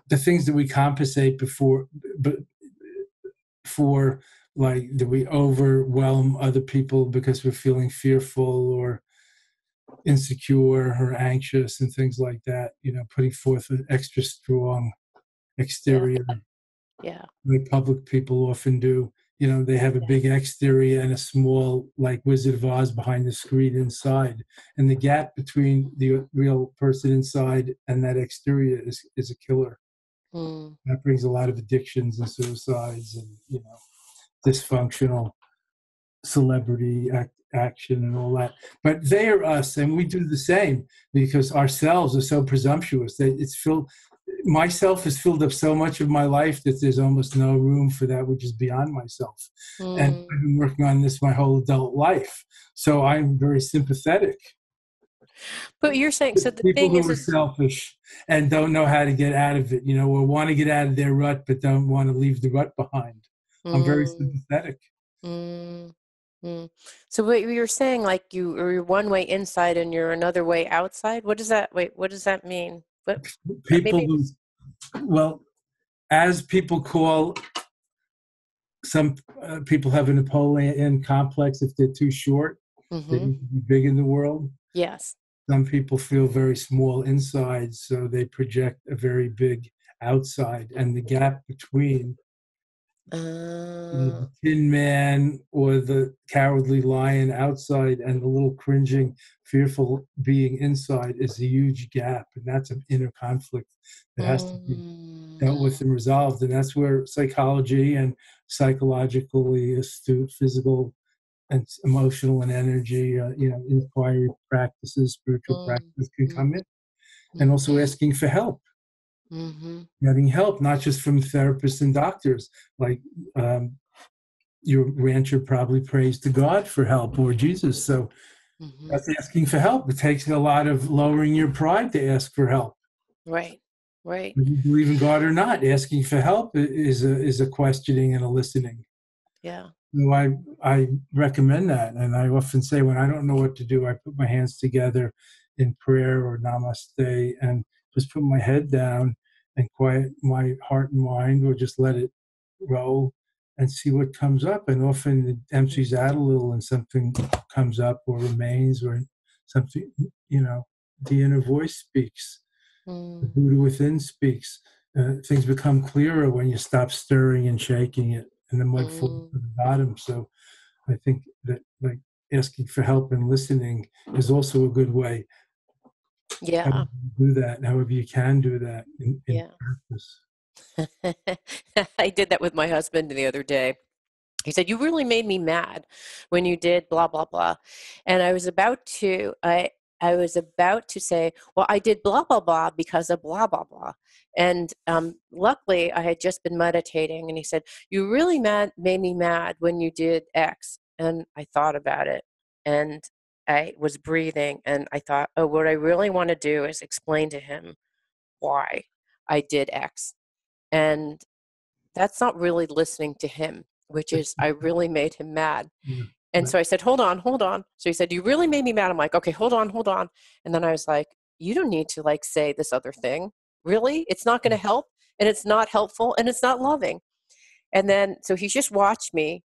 the things that we compensate for, like, that we overwhelm other people because we're feeling fearful or insecure or anxious and things like that, putting forth an extra strong exterior. Yeah. Like public people often do. They have a big exterior and a small, like Wizard of Oz, behind the screen inside. And the gap between the real person inside and that exterior is a killer. That brings a lot of addictions and suicides and, dysfunctional celebrity action and all that. But they are us, and we do the same because ourselves are so presumptuous that myself is filled up so much of my life that there's almost no room for that which is beyond myself. And I've been working on this my whole adult life, so I'm very sympathetic. But you're saying, so the people thing who are selfish and don't know how to get out of it, or want to get out of their rut but don't want to leave the rut behind. I'm very sympathetic. So what you're saying, like you're one way inside and you're another way outside. What does that mean? As people call, some people have a Napoleon complex. If they're too short, they need to be big in the world. Yes. Some people feel very small inside, so they project a very big outside, and the gap between the Tin Man or the cowardly lion outside and the little cringing, fearful being inside is a huge gap, and that's an inner conflict that has to be dealt with and resolved. And that's where psychology and psychologically astute physical and emotional and energy, inquiry practices, spiritual practices can come in, and also asking for help. Getting help, not just from therapists and doctors. Like your rancher probably prays to God for help or Jesus. So that's asking for help. It takes a lot of lowering your pride to ask for help. Right. Right. Whether you believe in God or not, asking for help is a questioning and a listening. Yeah. So I recommend that. And I often say when I don't know what to do, I put my hands together in prayer or namaste and just put my head down and quiet my heart and mind, or just let it roll and see what comes up. And often it empties out a little and something comes up or remains, or something, the inner voice speaks. The Buddha within speaks. Things become clearer when you stop stirring and shaking it, and the mud falls to the bottom. So I think that, like, asking for help and listening is also a good way Yeah. However you do that, however you can do that in Yeah. practice. I did that with my husband the other day. He said, "You really made me mad when you did blah blah blah," and I was about to say, "Well, I did blah blah blah because of blah blah blah," and luckily I had just been meditating, and he said, "You really made me mad when you did X," and I thought about it, and I was breathing, and I thought, "Oh, what I really want to do is explain to him why I did X," and that's not really listening to him, which is I really made him mad. Yeah. And Right. so I said, hold on, hold on. So he said, you really made me mad. I'm like, okay, hold on, hold on. And then I was like, you don't need to like say this other thing. Really? It's not going to help, and it's not helpful, and it's not loving. And then so he just watched me,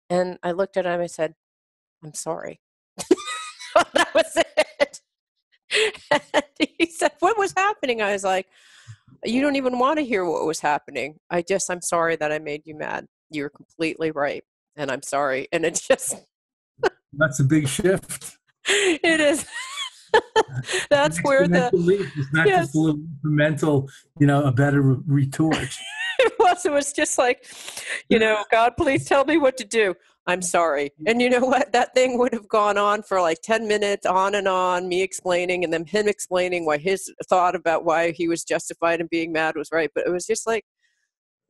and I looked at him, I said, I'm sorry. That was it. And he said, what was happening? I was like, you don't even want to hear what was happening. I'm sorry that I made you mad. You're completely right. And I'm sorry. And it just, That's a big shift. it is. That's An where exponential leap. It's not just a yes, little incremental, a better retort. it was. It was just like, God, please tell me what to do. I'm sorry. And you know what? That thing would have gone on for like 10 minutes, on and on, me explaining, and then him explaining why his thought about why he was justified in being mad was right. But it was just like,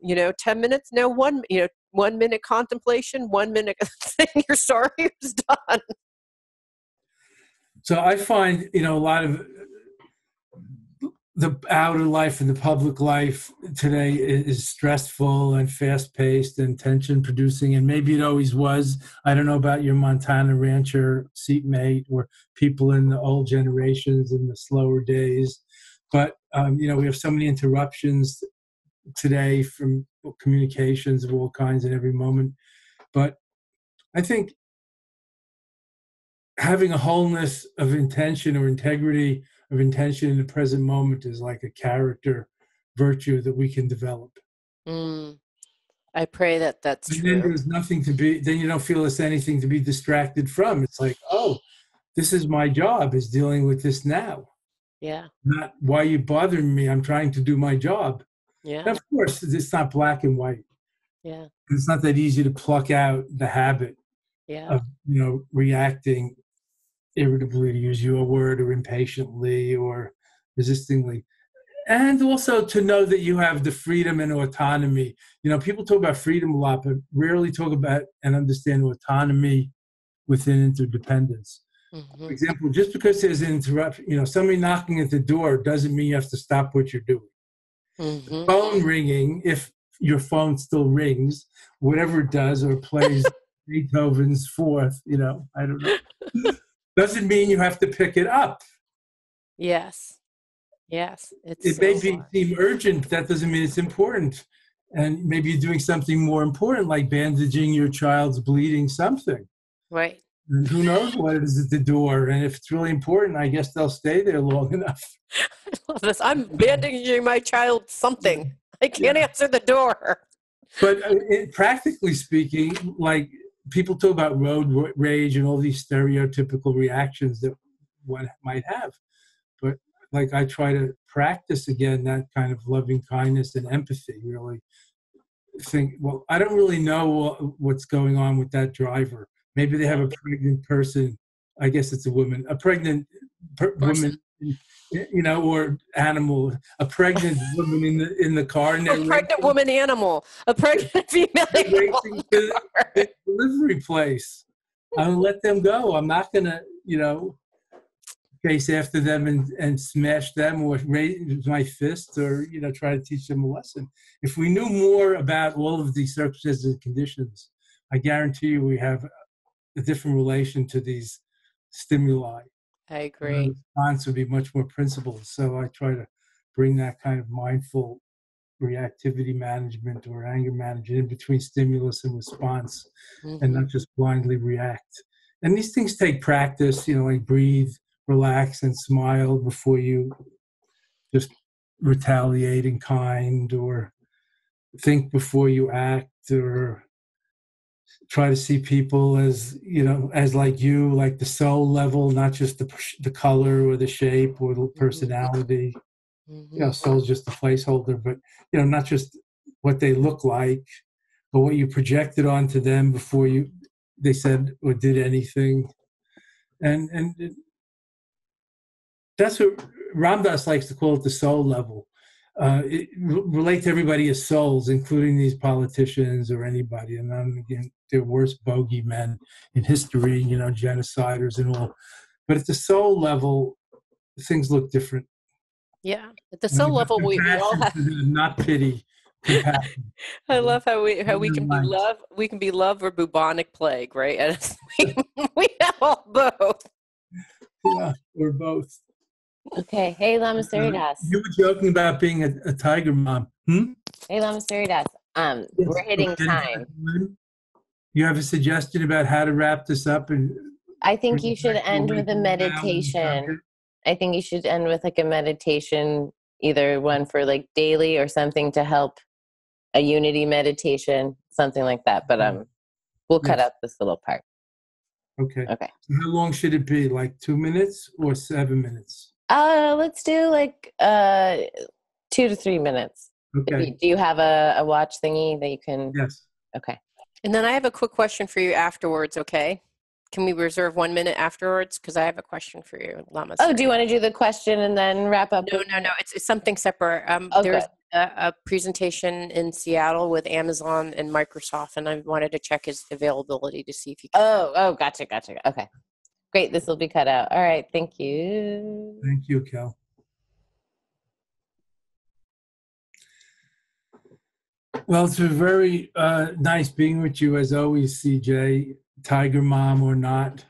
10 minutes, no, 1 minute contemplation, 1 minute saying you're sorry, it was done. So I find, a lot of the outer life and the public life today is stressful and fast-paced and tension-producing, and maybe it always was. I don't know about your Montana rancher seatmate or people in the old generations in the slower days, but we have so many interruptions today from communications of all kinds at every moment. But I think having a wholeness of intention or integrity of intention in the present moment is like a character virtue that we can develop. Mm, I pray that that's And then true. there's nothing to be, then you don't feel there's anything to be distracted from. It's like, oh, this is my job, is dealing with this now. Yeah, Not why are you bothering me? I'm trying to do my job. And yeah, of course, it's not black and white. yeah, It's not that easy to pluck out the habit yeah. of, reacting irritably, to use your word, or impatiently or resistingly. And also to know that you have the freedom and autonomy. People talk about freedom a lot, but rarely talk about and understand autonomy within interdependence. For Hmm. example, just because there's an interruption, somebody knocking at the door doesn't mean you have to stop what you're doing. The Hmm. phone ringing, if your phone still rings, whatever it does, or plays Beethoven's Fourth, I don't know, doesn't mean you have to pick it up. Yes, yes. It's It so may wise. seem urgent, but that doesn't mean it's important. And maybe you're doing something more important, like bandaging your child's bleeding something. Right. And who knows what it is at the door. And if it's really important, I guess they'll stay there long enough. I love this. I'm bandaging my child something. I can't Yeah. answer the door. But practically speaking, like people talk about road rage and all these stereotypical reactions that one might have. But like I try to practice again that kind of loving kindness and empathy, really think, well, I don't really know what's going on with that driver. Maybe they have a pregnant person. I guess it's a woman, a pregnant Person. woman, or animal, a pregnant woman in the car, and A pregnant woman animal. A pregnant female they're animal in racing the to the car. delivery place. I'll let them go. I'm not gonna, chase after them and smash them or raise my fist or try to teach them a lesson. If we knew more about all of these circumstances and conditions, I guarantee you we have a different relation to these stimuli. I And our agree. response would be much more principled. So I try to bring that kind of mindful reactivity management or anger management in between stimulus and response, and Hmm. not just blindly react. And these things take practice, like breathe, relax, and smile before you just retaliate in kind, or think before you act, or try to see people as, as like you, like the soul level, not just the color or the shape or the personality. Soul's just a placeholder, but, not just what they look like, but what you projected onto them before they said or did anything. And that's what Ram Dass likes to call it, the soul level. Relate to everybody as souls, including these politicians or anybody. And again, they're worst bogeymen in history, genociders and all. But at the soul level, things look different. Yeah, at the soul level, we all have not pity, compassion. I love how we can be love. We can be love or bubonic plague, right? And we have all both. Yeah, or both. Okay. Hey, Lama Surya Das. You were joking about being a tiger mom. Hey, Lama Surya Das. Yes, We're hitting time. You have a suggestion about how to wrap this up? I think you should end with a meditation. I think you should end with like a meditation, either one for like daily or something to help, a unity meditation, something like that. But we'll cut out this little part. Okay. Okay. So how long should it be? Like 2 minutes or 7 minutes? Let's do like 2 to 3 minutes. Okay. Do you have a watch thingy that you can? Yes. Okay. And then I have a quick question for you afterwards, okay? Can we reserve 1 minute afterwards? Because I have a question for you, Lama. Oh, do you want to do the question and then wrap up? No. It's something separate. There's a presentation in Seattle with Amazon and Microsoft, and I wanted to check his availability to see if you can. Oh, gotcha. Okay. Great. This will be cut out. All right. Thank you. Thank you, Cal. Well, it's very nice being with you as always, CJ. Tiger mom or not.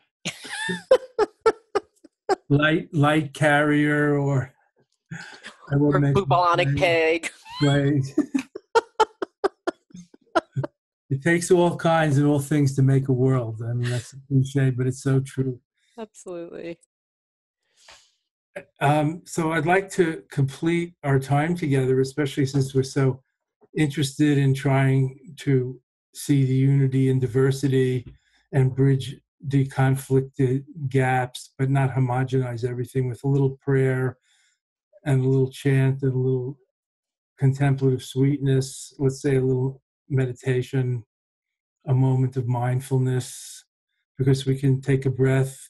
light carrier or bubonic plague. It takes all kinds and all things to make a world. I mean, that's a cliche, but it's so true. Absolutely. So I'd like to complete our time together, especially since we're so interested in trying to see the unity and diversity and bridge the conflicted gaps, but not homogenize everything, with a little prayer and a little chant and a little contemplative sweetness, let's say a little meditation, a moment of mindfulness, because we can take a breath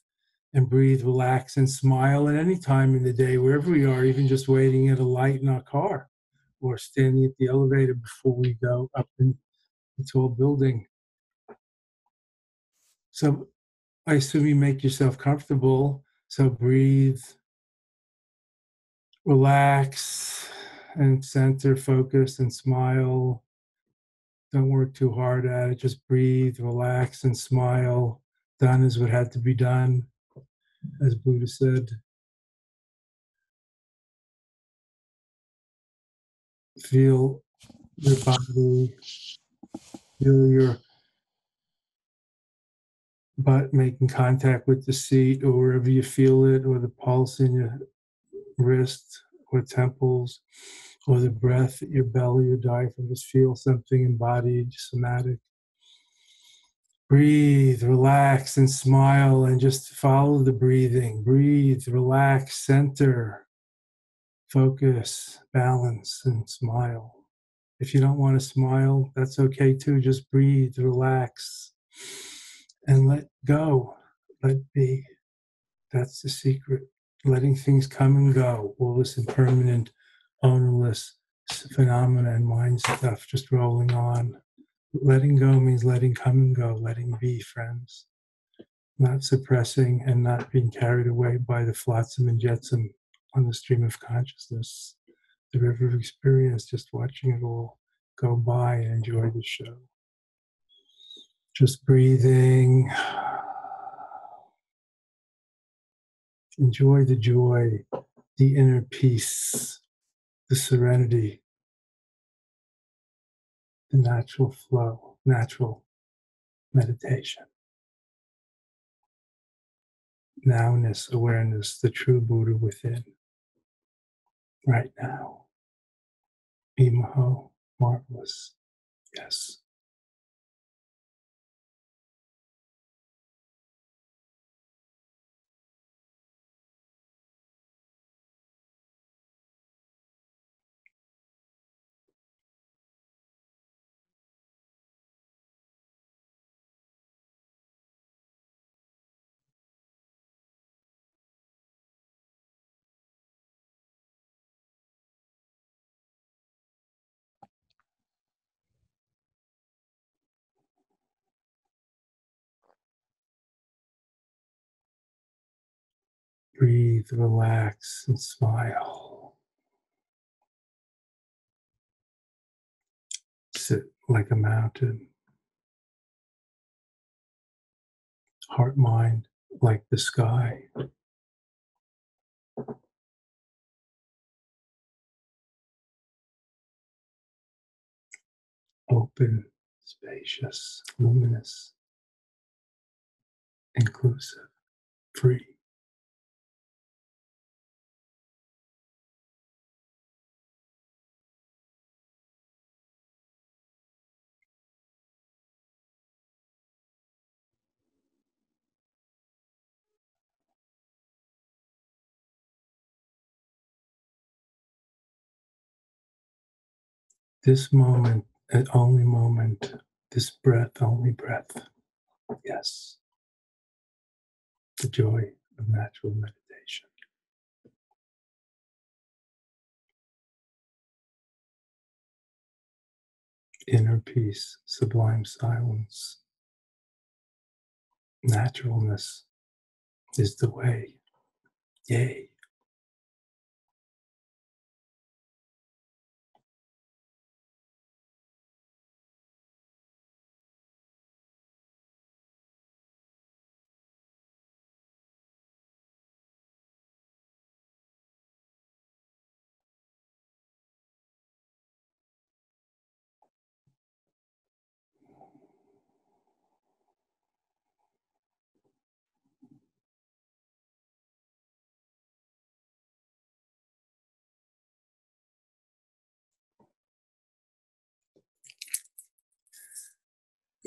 and breathe, relax, and smile at any time in the day, wherever we are, even just waiting at a light in our car or standing at the elevator before we go up into a building. So I assume you make yourself comfortable. So breathe, relax, and center, focus, and smile. Don't work too hard at it. Just breathe, relax, and smile. Done is what had to be done, as Buddha said. Feel your body, feel your butt making contact with the seat or wherever you feel it, or the pulse in your wrist or temples, or the breath at your belly or diaphragm. Just feel something embodied, somatic. Breathe, relax, and smile, and just follow the breathing. Breathe, relax, center, focus, balance, and smile. If you don't want to smile, that's okay too. Just breathe, relax, and let go. Let be. That's the secret. Letting things come and go. All this impermanent, ownerless phenomena and mind stuff just rolling on. Letting go means letting come and go, letting be, friends. Not suppressing and not being carried away by the flotsam and jetsam on the stream of consciousness, the river of experience, just watching it all go by and enjoy the show. Just breathing. Enjoy the joy, the inner peace, the serenity, the natural flow, natural meditation. Nowness, awareness, the true Buddha within. Right now. You.How, marvelous. Yes. Breathe, relax, and smile. Sit like a mountain. Heart, mind, like the sky. Open, spacious, luminous, inclusive, free. This moment, and only moment, this breath, only breath. Yes, the joy of natural meditation. Inner peace, sublime silence. Naturalness is the way. Yay.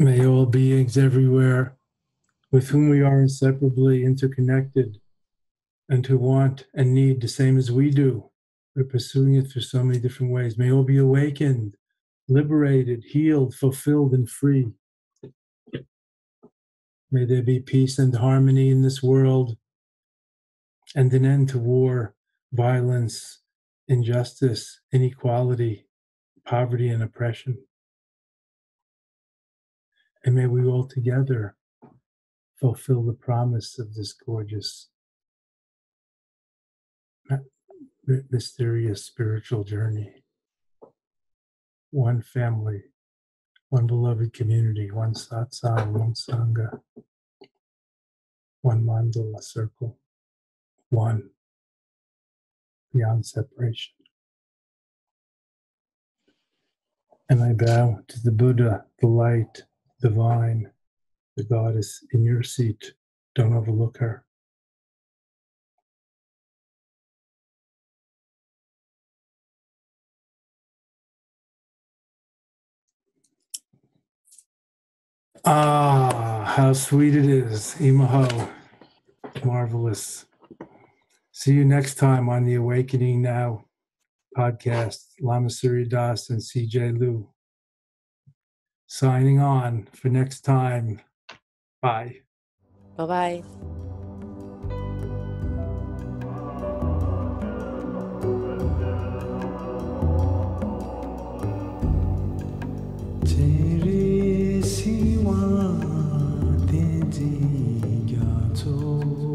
May all beings everywhere with whom we are inseparably interconnected and who want and need the same as we do. We're pursuing it through so many different ways. May all be awakened, liberated, healed, fulfilled, and free. May there be peace and harmony in this world and an end to war, violence, injustice, inequality, poverty, and oppression. And may we all together fulfill the promise of this gorgeous, mysterious spiritual journey. One family, one beloved community, one satsang, one sangha, one mandala circle, one beyond separation. And I bow to the Buddha, the light, divine, the goddess in your seat. Don't overlook her. Ah, how sweet it is. You.How. Marvelous. See you next time on the Awakening Now podcast. Lama Surya Das and CJ Liu. Signing on for next time. Bye. Bye-bye. Tere siwa tenji gyacho